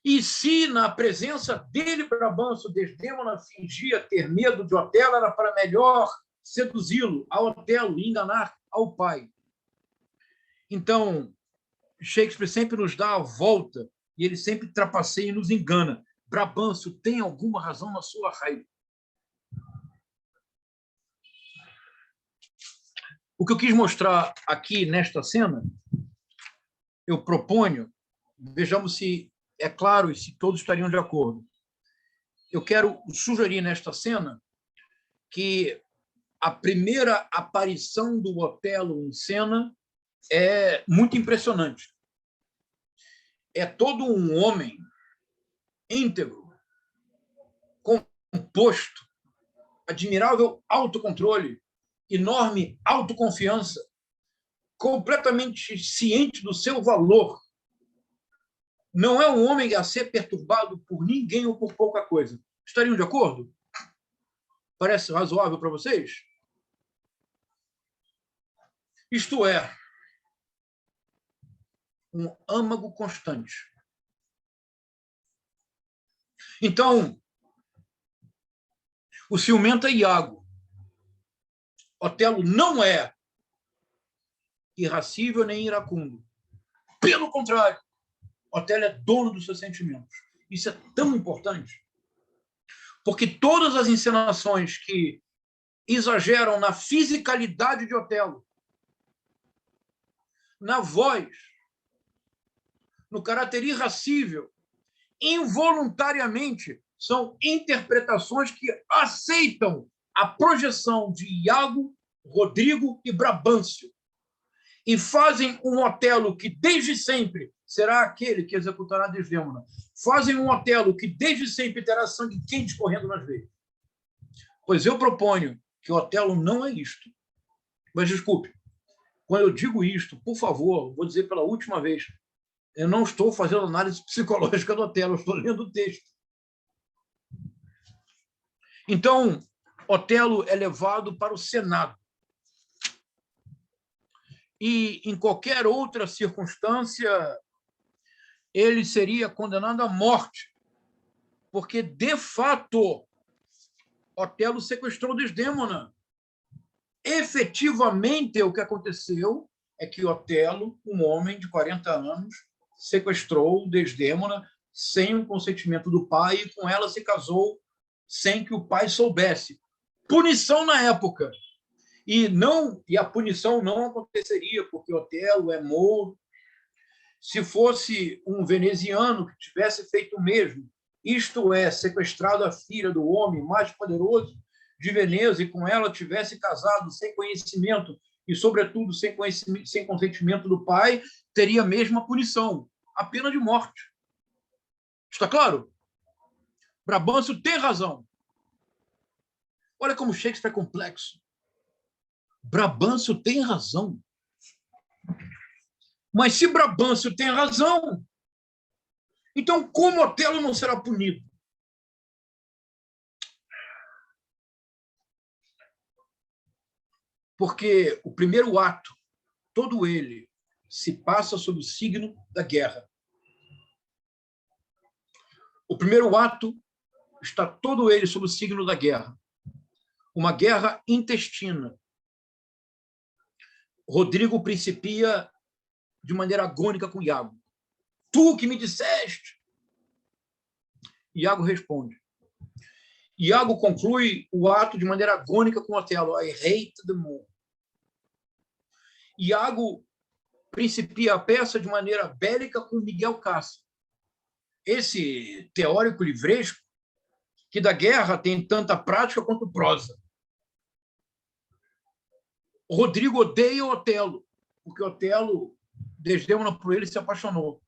E se na presença dele, Brabâncio, Desdémona fingia ter medo de Otelo, era para melhor seduzi-lo a Otelo e enganar ao pai. Então, Shakespeare sempre nos dá a volta e ele sempre trapaceia e nos engana. Brabâncio tem alguma razão na sua raiva. O que eu quis mostrar aqui nesta cena, eu proponho, vejamos se é claro e se todos estariam de acordo. Eu quero sugerir nesta cena que a primeira aparição do Otelo em cena é muito impressionante. É todo um homem íntegro, composto, admirável autocontrole, enorme autoconfiança, completamente ciente do seu valor. Não é um homem a ser perturbado por ninguém ou por pouca coisa. Estariam de acordo? Parece razoável para vocês? Isto é, um âmago constante. Então, o ciumento é Iago. Otelo não é irracível nem iracundo. Pelo contrário, Otelo é dono dos seus sentimentos. Isso é tão importante, porque todas as encenações que exageram na fisicalidade de Otelo, na voz, no caráter irracível, involuntariamente, são interpretações que aceitam a projeção de Iago, Rodrigo e Brabâncio e fazem um Otelo que desde sempre será aquele que executará Desdémona. Fazem um Otelo que desde sempre terá sangue quente correndo nas veias. Pois eu proponho que o Otelo não é isto. Mas desculpe, quando eu digo isto, por favor, vou dizer pela última vez, eu não estou fazendo análise psicológica do Otelo, eu estou lendo o texto. Então, Otelo é levado para o Senado. E, em qualquer outra circunstância, ele seria condenado à morte, porque, de fato, Otelo sequestrou Desdémona. Efetivamente, o que aconteceu é que Otelo, um homem de 40 anos, sequestrou Desdémona sem o consentimento do pai e com ela se casou sem que o pai soubesse. Punição na época. E a punição não aconteceria, porque Otelo é mouro. Se fosse um veneziano que tivesse feito o mesmo, isto é, sequestrado a filha do homem mais poderoso de Veneza e com ela tivesse casado sem conhecimento e, sobretudo, sem consentimento do pai, teria a mesma punição, a pena de morte. Está claro? Brabâncio tem razão. Olha como Shakespeare é complexo. Brabâncio tem razão. Mas se Brabâncio tem razão, então como Otelo não será punido? porque o primeiro ato, todo ele, se passa sob o signo da guerra. O primeiro ato está todo ele sob o signo da guerra. Uma guerra intestina. Rodrigo principia de maneira agônica com Iago. Tu que me disseste. Iago responde. Iago conclui o ato de maneira agônica com Otelo. I hate the moon. Iago principia a peça de maneira bélica com Miguel Cássio. Esse teórico livresco que da guerra tem tanta prática quanto prosa. Rodrigo odeia Otelo, porque Otelo, Desdémona por ele, se apaixonou.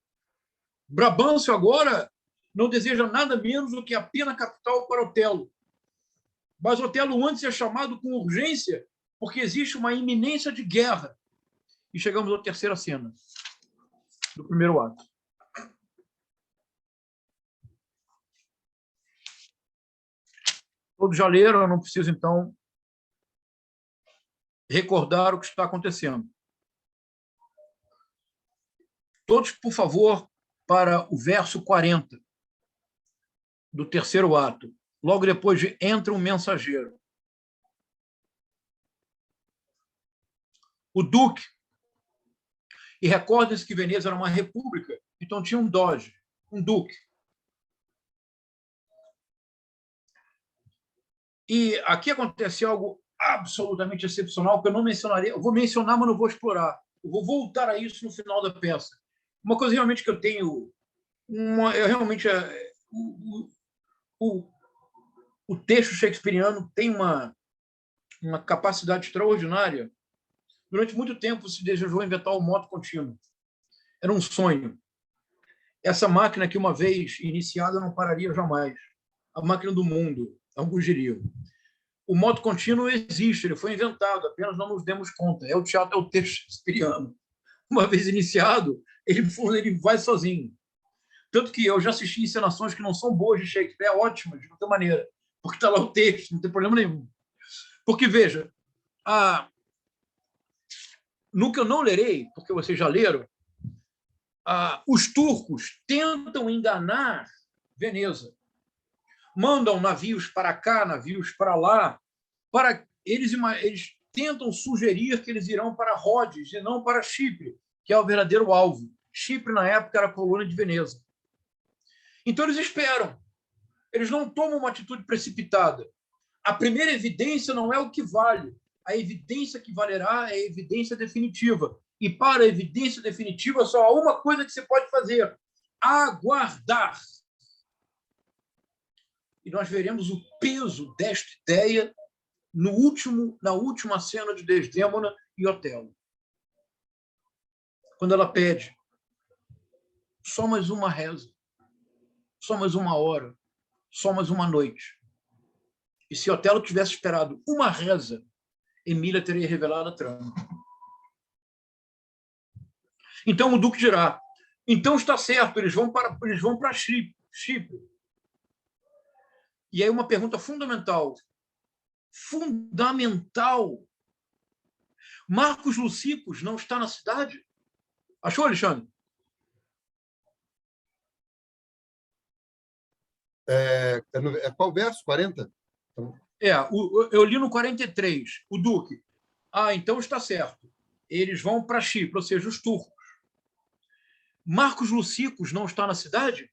Brabâncio agora não deseja nada menos do que a pena capital para Otelo. Mas Otelo antes é chamado com urgência porque existe uma iminência de guerra. E chegamos à terceira cena do primeiro ato. Todos já leram, eu não preciso, então, recordar o que está acontecendo. Todos, por favor, para o verso 40 do terceiro ato. Logo depois de entra um mensageiro. O duque. E recordem-se que Veneza era uma república, então tinha um doge, um duque. E aqui acontece algo absolutamente excepcional que eu não mencionarei. Eu vou mencionar, mas não vou explorar. Eu vou voltar a isso no final da peça. Uma coisa realmente que eu tenho... O texto shakespeariano tem uma capacidade extraordinária. Durante muito tempo se desejou inventar o moto contínuo. Era um sonho. Essa máquina que, uma vez iniciada, não pararia jamais. A máquina do mundo, alguns diriam. O moto contínuo existe, ele foi inventado, apenas não nos demos conta. É o teatro, é o texto shakespeariano. Uma vez iniciado, ele vai sozinho. Tanto que eu já assisti encenações que não são boas de Shakespeare, é ótimas, de qualquer maneira, porque está lá o texto, não tem problema nenhum. Porque, veja, no que eu não lerei, porque vocês já leram, os turcos tentam enganar Veneza. Mandam navios para cá, navios para lá, para eles tentam sugerir que eles irão para Rhodes e não para Chipre, que é o verdadeiro alvo. Chipre, na época, era a colônia de Veneza. Então, eles esperam. Eles não tomam uma atitude precipitada. A primeira evidência não é o que vale. A evidência que valerá é a evidência definitiva. E para a evidência definitiva, só há uma coisa que você pode fazer: aguardar. E nós veremos o peso desta ideia na última cena de Desdémona e Otelo. Quando ela pede só mais uma reza, só mais uma hora, só mais uma noite. E se Otelo tivesse esperado uma reza, Emília teria revelado a trama. Então o duque dirá: então está certo, eles vão para Chipre. E aí uma pergunta fundamental. Marcos Lucicos não está na cidade? Achou, Alexandre? Qual verso? 40? Eu li no 43. O duque. Então está certo. Eles vão para Chipre, ou seja, os turcos. Marcos Lucicos não está na cidade?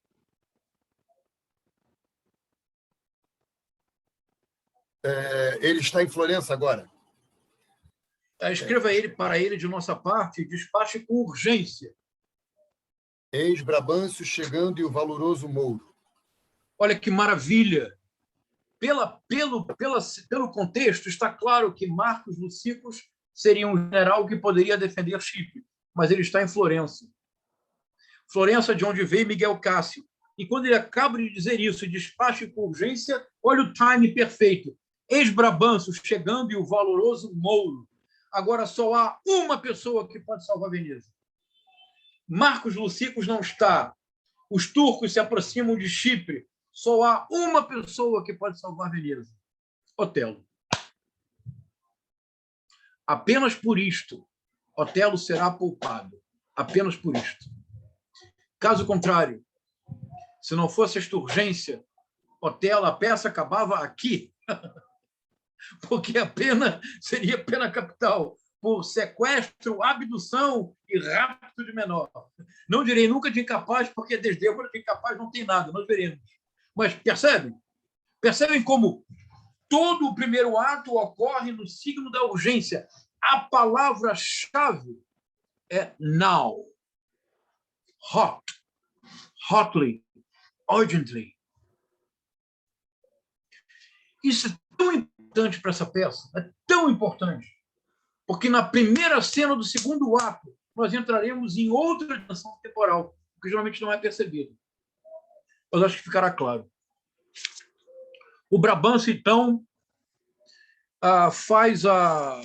Ele está em Florença agora. Escreva para ele de nossa parte e despache com urgência. Eis Brabâncio chegando e o valoroso Mouro. Olha que maravilha! Pelo contexto, está claro que Marcos Lucicos seria um general que poderia defender Chipre, mas ele está em Florença. Florença, de onde veio Miguel Cássio. E quando ele acaba de dizer isso e despache com urgência, olha o time perfeito. Eis Brabâncio chegando e o valoroso Mouro. Agora só há uma pessoa que pode salvar Veneza. Marcos Lucicos não está. Os turcos se aproximam de Chipre. Só há uma pessoa que pode salvar Veneza. Otelo. Apenas por isto, Otelo será poupado. Apenas por isto. Caso contrário, se não fosse esta urgência, Otelo, a peça acabava aqui, porque a pena seria pena capital, por sequestro, abdução e rapto de menor. Não direi nunca de incapaz, porque Desdémona de incapaz não tem nada, nós veremos. Mas percebem? Percebem como todo o primeiro ato ocorre no signo da urgência. A palavra-chave é now. Hot. Hotly. Urgently. Isso é tão importante para essa peça, é tão importante, porque na primeira cena do segundo ato nós entraremos em outra dimensão temporal, que geralmente não é percebido. Mas acho que ficará claro. O Brabantio, então, faz a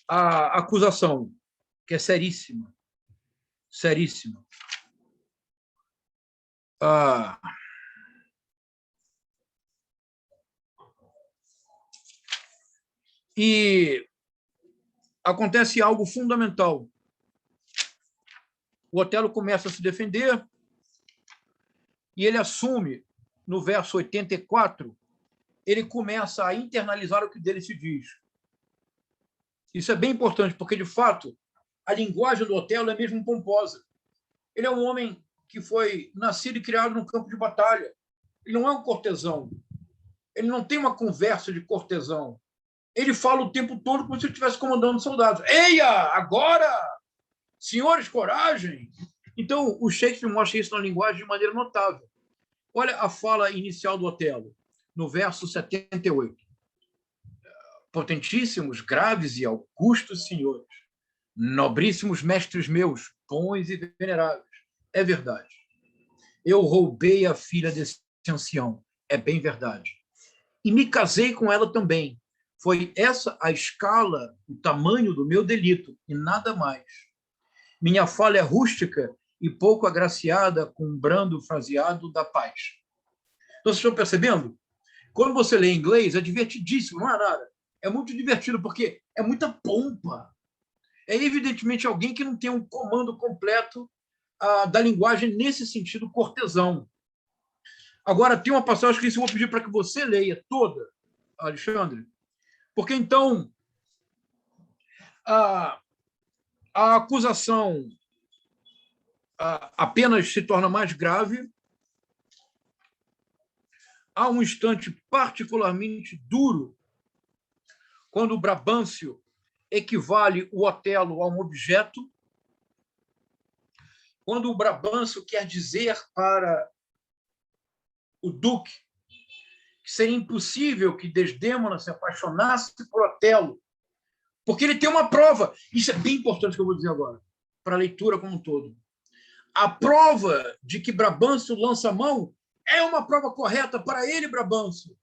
acusação, que é seríssima. Seríssima. E acontece algo fundamental. O Otelo começa a se defender e ele assume, no verso 84, ele começa a internalizar o que dele se diz. Isso é bem importante, porque, de fato, a linguagem do Otelo é mesmo pomposa. Ele é um homem que foi nascido e criado no campo de batalha. Ele não é um cortesão. Ele não tem uma conversa de cortesão. Ele fala o tempo todo como se ele estivesse comandando soldados. Eia, agora! Senhores, coragem! Então, o Shakespeare mostra isso na linguagem de maneira notável. Olha a fala inicial do Otelo, no verso 78. Potentíssimos, graves e augustos senhores, nobríssimos mestres meus, bons e veneráveis. É verdade. Eu roubei a filha desse ancião. É bem verdade. E me casei com ela também. Foi essa a escala, o tamanho do meu delito, e nada mais. Minha fala é rústica e pouco agraciada com um brando fraseado da paz. Então, vocês estão percebendo? Quando você lê em inglês, é divertidíssimo, não é nada. É muito divertido, porque é muita pompa. É evidentemente alguém que não tem um comando completo da linguagem nesse sentido cortesão. Agora, tem uma passagem que eu vou pedir para que você leia toda, Alexandre, porque, então, a acusação apenas se torna mais grave. Há um instante particularmente duro quando o Brabantio equivale o Otelo a um objeto, quando o Brabantio quer dizer para o Duque que seria impossível que Desdémona se apaixonasse por Otelo, porque ele tem uma prova. Isso é bem importante que eu vou dizer agora, para a leitura como um todo. A prova de que Brabantio lança a mão é uma prova correta para ele, Brabantio,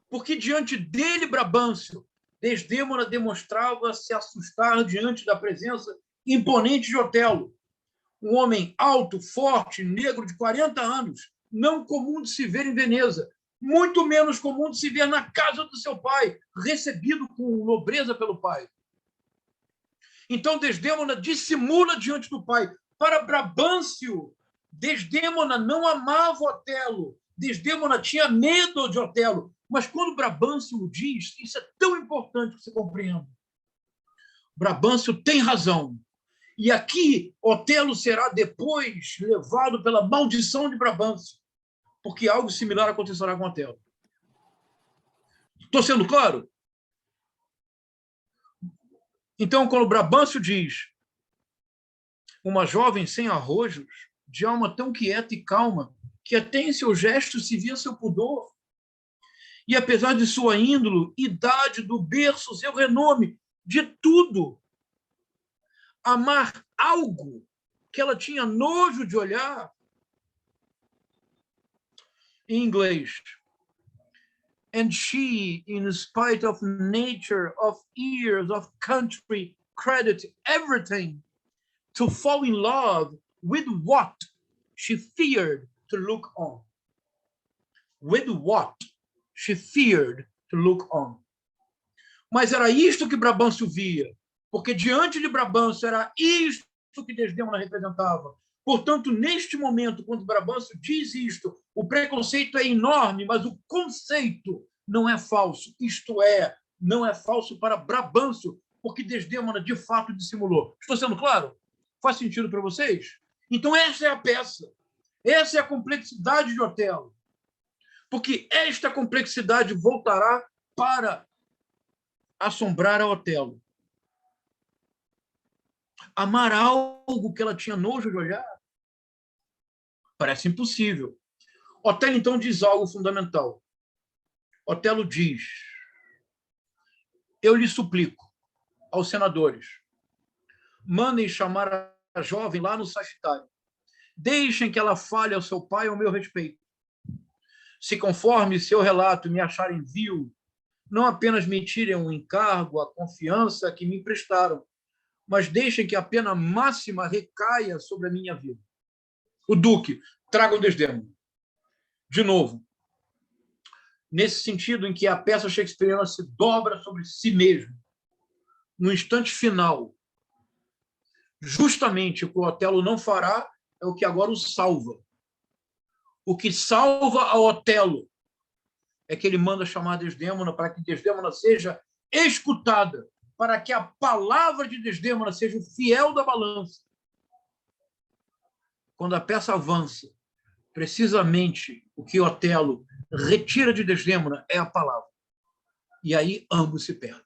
porque diante dele, Brabantio, Desdémona demonstrava se assustar diante da presença imponente de Otelo, um homem alto, forte, negro, de 40 anos, não comum de se ver em Veneza, muito menos comum de se ver na casa do seu pai, recebido com nobreza pelo pai. Então, Desdémona dissimula diante do pai. Para Brabantio, Desdémona não amava Otelo. Desdémona tinha medo de Otelo. Mas quando Brabantio o diz, isso é tão importante que você compreenda. Brabantio tem razão. E aqui, Otelo será depois levado pela maldição de Brabantio, porque algo similar acontecerá com Otelo. Estou sendo claro? Então, quando Brabantio diz uma jovem sem arrojos, de alma tão quieta e calma, que até em seu gesto se via seu pudor, e apesar de sua índole, idade, do berço, seu renome, de tudo, amar algo que ela tinha nojo de olhar. Em inglês, and she, in spite of nature, of years, of country, credit, everything, to fall in love with what she feared to look on. with what she feared to look on. Mas era isto que Brabâncio via, porque diante de Brabâncio era isto que Desdémona representava. Portanto, neste momento, quando Brabâncio diz isto, o preconceito é enorme, mas o conceito não é falso. Isto é, não é falso para Brabâncio, porque Desdémona de fato dissimulou. Estou sendo claro? Faz sentido para vocês? Então, essa é a peça. Essa é a complexidade de Otelo. Porque esta complexidade voltará para assombrar a Otelo. Amar algo que ela tinha nojo de olhar? Parece impossível. Otelo, então, diz algo fundamental. Otelo diz: eu lhe suplico aos senadores, mandem chamar a jovem lá no Sagitário. Deixem que ela fale ao seu pai ao meu respeito. Se conforme seu relato me acharem vil, não apenas me tirem o encargo, a confiança que me emprestaram, mas deixem que a pena máxima recaia sobre a minha vida. O Duque, traga o Desdémona. De novo, nesse sentido em que a peça shakespeariana se dobra sobre si mesma, no instante final, justamente o que o Otelo não fará é o que agora o salva. O que salva a Otelo é que ele manda chamar Desdémona para que Desdémona seja escutada, para que a palavra de Desdémona seja o fiel da balança. Quando a peça avança, precisamente o que Otelo retira de Desdémona é a palavra. E aí ambos se perdem.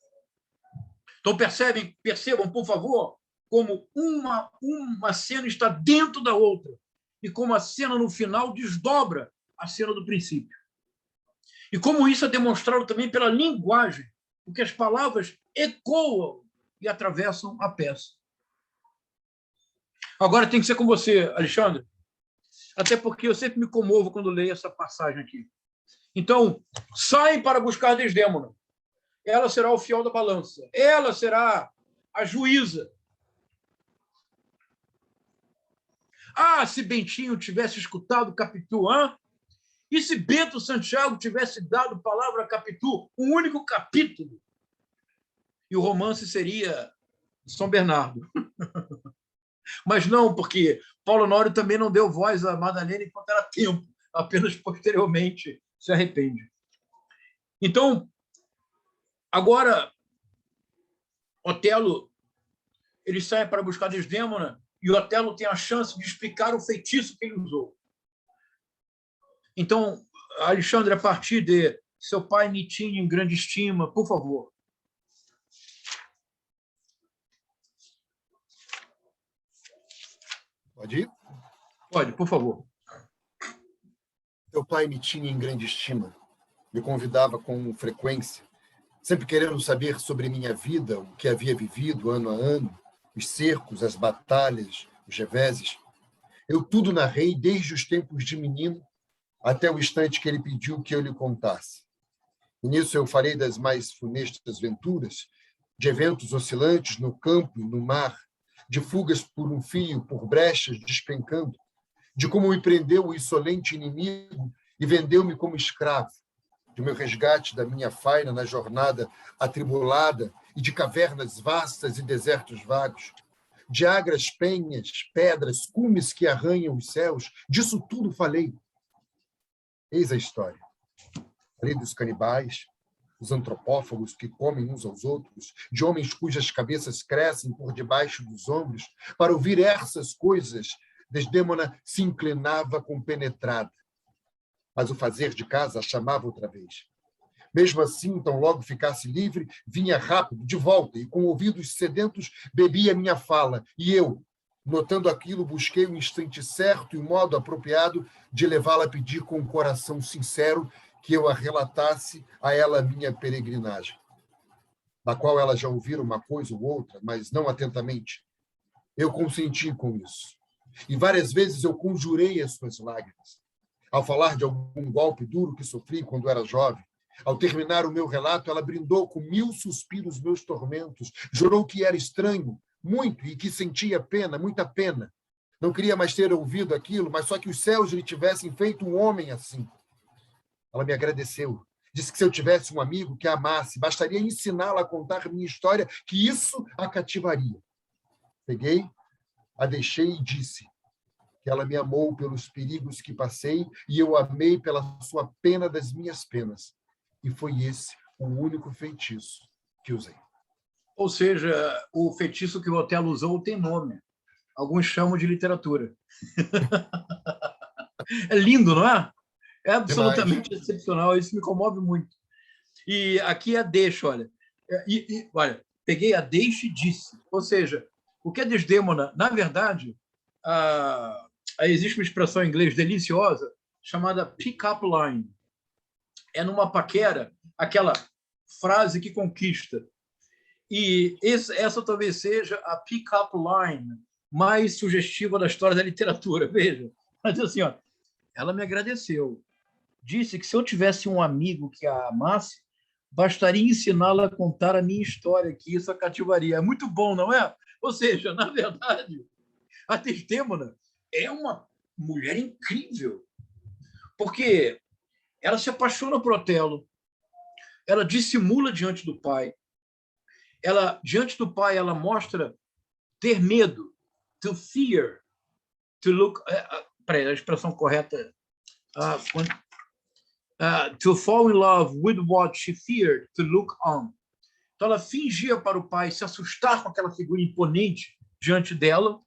Então percebam, por favor, como uma cena está dentro da outra e como a cena no final desdobra a cena do princípio. E como isso é demonstrado também pela linguagem, porque as palavras ecoam e atravessam a peça. Agora tem que ser com você, Alexandre, até porque eu sempre me comovo quando leio essa passagem aqui. Então, saem para buscar Desdémona. Ela será o fiel da balança. Ela será a juíza. Ah, se Bentinho tivesse escutado Capitu, hein? E se Bento Santiago tivesse dado palavra a Capitu, um único capítulo? E o romance seria São Bernardo. Mas não, porque Paulo Honório também não deu voz a Madalena enquanto era tempo, apenas posteriormente se arrepende. Então, agora, Otelo, ele sai para buscar Desdémona e o Otelo tem a chance de explicar o feitiço que ele usou. Então, Alexandre, a partir de seu pai me tinha em grande estima, por favor. Pode ir? Pode, por favor. Meu pai me tinha em grande estima. Me convidava com frequência, sempre querendo saber sobre minha vida, o que havia vivido ano a ano, os cercos, as batalhas, os reveses. Eu tudo narrei desde os tempos de menino até o instante que ele pediu que eu lhe contasse. E nisso eu farei das mais funestas venturas, de eventos oscilantes no campo e no mar, de fugas por um fio, por brechas despencando, de como me prendeu o insolente inimigo e vendeu-me como escravo, de meu resgate da minha faina na jornada atribulada e de cavernas vastas e desertos vagos, de agras penhas, pedras, cumes que arranham os céus, disso tudo falei. Eis a história. Falei dos canibais, os antropófagos que comem uns aos outros, de homens cujas cabeças crescem por debaixo dos ombros. Para ouvir essas coisas, Desdémona se inclinava compenetrada, mas o fazer de casa a chamava outra vez. Mesmo assim, tão logo ficasse livre, vinha rápido, de volta, e com ouvidos sedentos bebia minha fala, e eu, notando aquilo, busquei o instante certo e o modo apropriado de levá-la a pedir com um coração sincero que eu a relatasse a ela a minha peregrinagem, da qual ela já ouvira uma coisa ou outra, mas não atentamente. Eu consenti com isso. E várias vezes eu conjurei as suas lágrimas. Ao falar de algum golpe duro que sofri quando era jovem, ao terminar o meu relato, ela brindou com 1000 suspiros meus tormentos, jurou que era estranho, muito, e que sentia pena, muita pena. Não queria mais ter ouvido aquilo, mas só que os céus lhe tivessem feito um homem assim. Ela me agradeceu. Disse que se eu tivesse um amigo que a amasse, bastaria ensiná-la a contar minha história, que isso a cativaria. Peguei, a deixei e disse que ela me amou pelos perigos que passei e eu amei pela sua pena das minhas penas. E foi esse o único feitiço que usei. Ou seja, o feitiço que o Otelo usou tem nome. Alguns chamam de literatura. É lindo, não é? É absolutamente excepcional. Isso me comove muito. E aqui é a deixa, olha. Olha, peguei a deixa e disse. Ou seja, o que é Desdémona? Na verdade, existe uma expressão em inglês deliciosa chamada pick-up line. É numa paquera aquela frase que conquista. E essa talvez seja a pick-up line mais sugestiva da história da literatura. Veja, mas assim, ó, ela me agradeceu. Disse que se eu tivesse um amigo que a amasse, bastaria ensiná-la a contar a minha história, que isso a cativaria. É muito bom, não é? Ou seja, na verdade, a Desdémona é uma mulher incrível, porque ela se apaixona por Otelo, ela dissimula diante do pai, diante do pai, ela mostra ter medo, to fear, to look... Peraí, a expressão correta... to fall in love with what she feared to look on. Então, ela fingia para o pai se assustar com aquela figura imponente diante dela.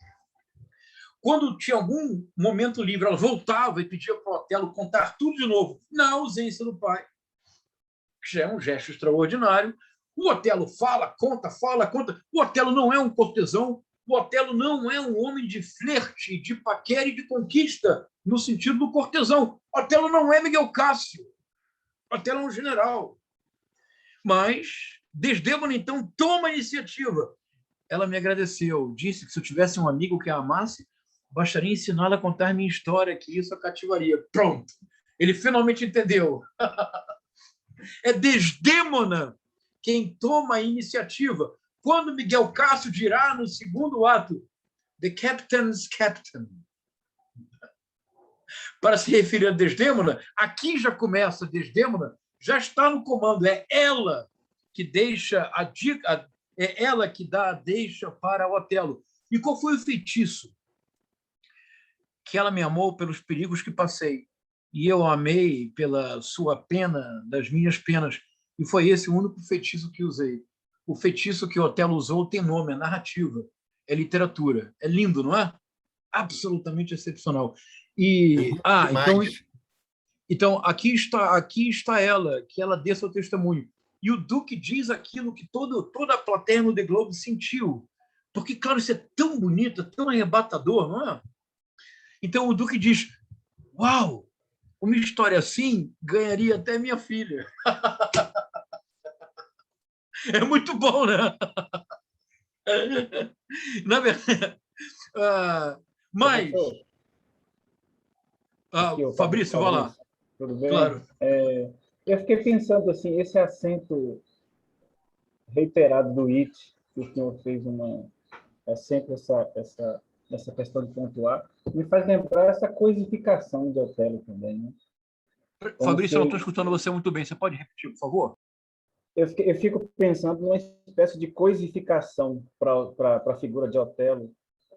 Quando tinha algum momento livre, ela voltava e pedia para o Otelo contar tudo de novo, na ausência do pai, que já é um gesto extraordinário. O Otelo fala, conta. O Otelo não é um cortesão, o Otelo não é um homem de flerte, de paquera e de conquista, no sentido do cortesão. O Otelo não é Miguel Cássio. O Otelo é um general. Mas Desdémona, então, toma a iniciativa. Ela me agradeceu, disse que se eu tivesse um amigo que a amasse, bastaria ensiná-la a contar minha história, que isso a cativaria. Pronto. Ele finalmente entendeu. É Desdémona quem toma a iniciativa. Quando Miguel Cássio dirá no segundo ato, The Captain's Captain, para se referir a Desdémona, aqui já começa Desdémona, já está no comando, é ela que deixa a dica, é ela que dá a deixa para Otelo. E qual foi o feitiço? Que ela me amou pelos perigos que passei, e eu a amei pela sua pena, das minhas penas, e foi esse o único feitiço que usei. O feitiço que Otelo usou tem nome, é narrativa, é literatura. É lindo, não é? Absolutamente excepcional. E então aqui está ela, que ela dê seu testemunho. E o Duque diz aquilo que toda a plateia no The Globe sentiu. Porque, claro, isso é tão bonito, é tão arrebatador, não é? Então o Duque diz, uau, uma história assim ganharia até minha filha. É muito bom, né? Na verdade. Mas. Fabrício, vai lá. Tudo bem? Claro. Eu fiquei pensando assim, esse acento reiterado do It, que o senhor fez sempre essa questão de pontuar, me faz lembrar essa coisificação de Otelo também, né? Fabrício, eu não estou escutando você muito bem. Você pode repetir, por favor? Eu fico pensando numa espécie de coisificação para a figura de Otelo,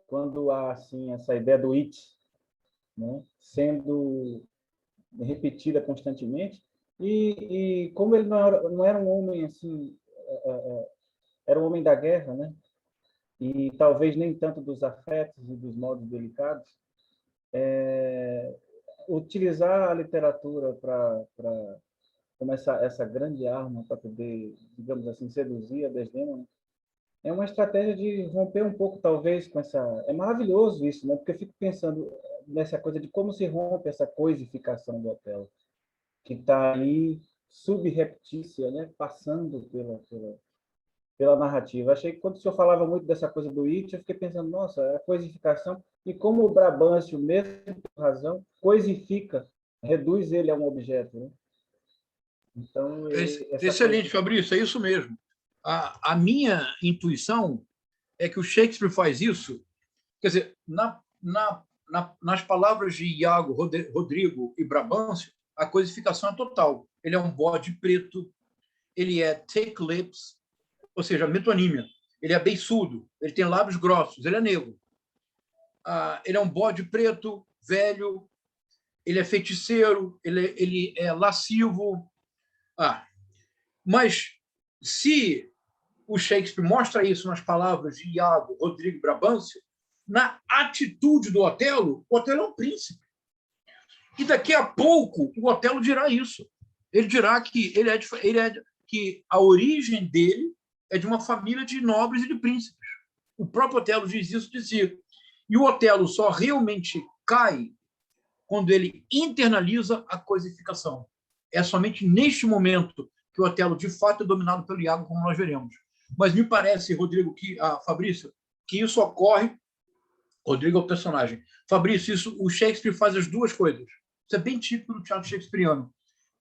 quando há assim, essa ideia do It, né, sendo repetida constantemente, e como ele não era um homem assim, era um homem da guerra, né, e talvez nem tanto dos afetos e dos modos delicados, utilizar a literatura como essa grande arma para poder, digamos assim, seduzir a Desdémona, é uma estratégia de romper um pouco, talvez, com essa... É maravilhoso isso, né? Porque eu fico pensando nessa coisa de como se rompe essa coisificação do Otelo, que está aí subreptícia, né? Passando pela narrativa. Achei que quando o senhor falava muito dessa coisa do It, eu fiquei pensando, nossa, a coisificação, e como o Brabantio, mesmo com razão, coisifica, reduz ele a um objeto, né? Então, excelente, Fabrício, é isso mesmo. A minha intuição é que o Shakespeare faz isso, quer dizer, nas palavras de Iago, Rodrigo e Brabantio, a coisificação é total. Ele é um bode preto, ele é thick lips, ou seja, metonímia. Ele é beiçudo, ele tem lábios grossos, ele é negro. Ele é um bode preto, velho, ele é feiticeiro, ele é lascivo. Mas se o Shakespeare mostra isso nas palavras de Iago Rodrigo Brabantio, na atitude do Otelo, o Otelo é um príncipe. E daqui a pouco o Otelo dirá isso. Ele dirá que que a origem dele é de uma família de nobres e de príncipes. O próprio Otelo diz isso de si. E o Otelo só realmente cai quando ele internaliza a coisificação. É somente neste momento que o Otelo, de fato, é dominado pelo Iago, como nós veremos. Mas me parece, Rodrigo, Fabrício, que isso ocorre... Rodrigo é o personagem. Fabrício, o Shakespeare faz as duas coisas. Isso é bem típico do teatro shakespeariano.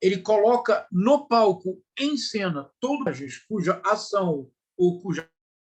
Ele coloca no palco, em cena, todos cuja ação ou cuja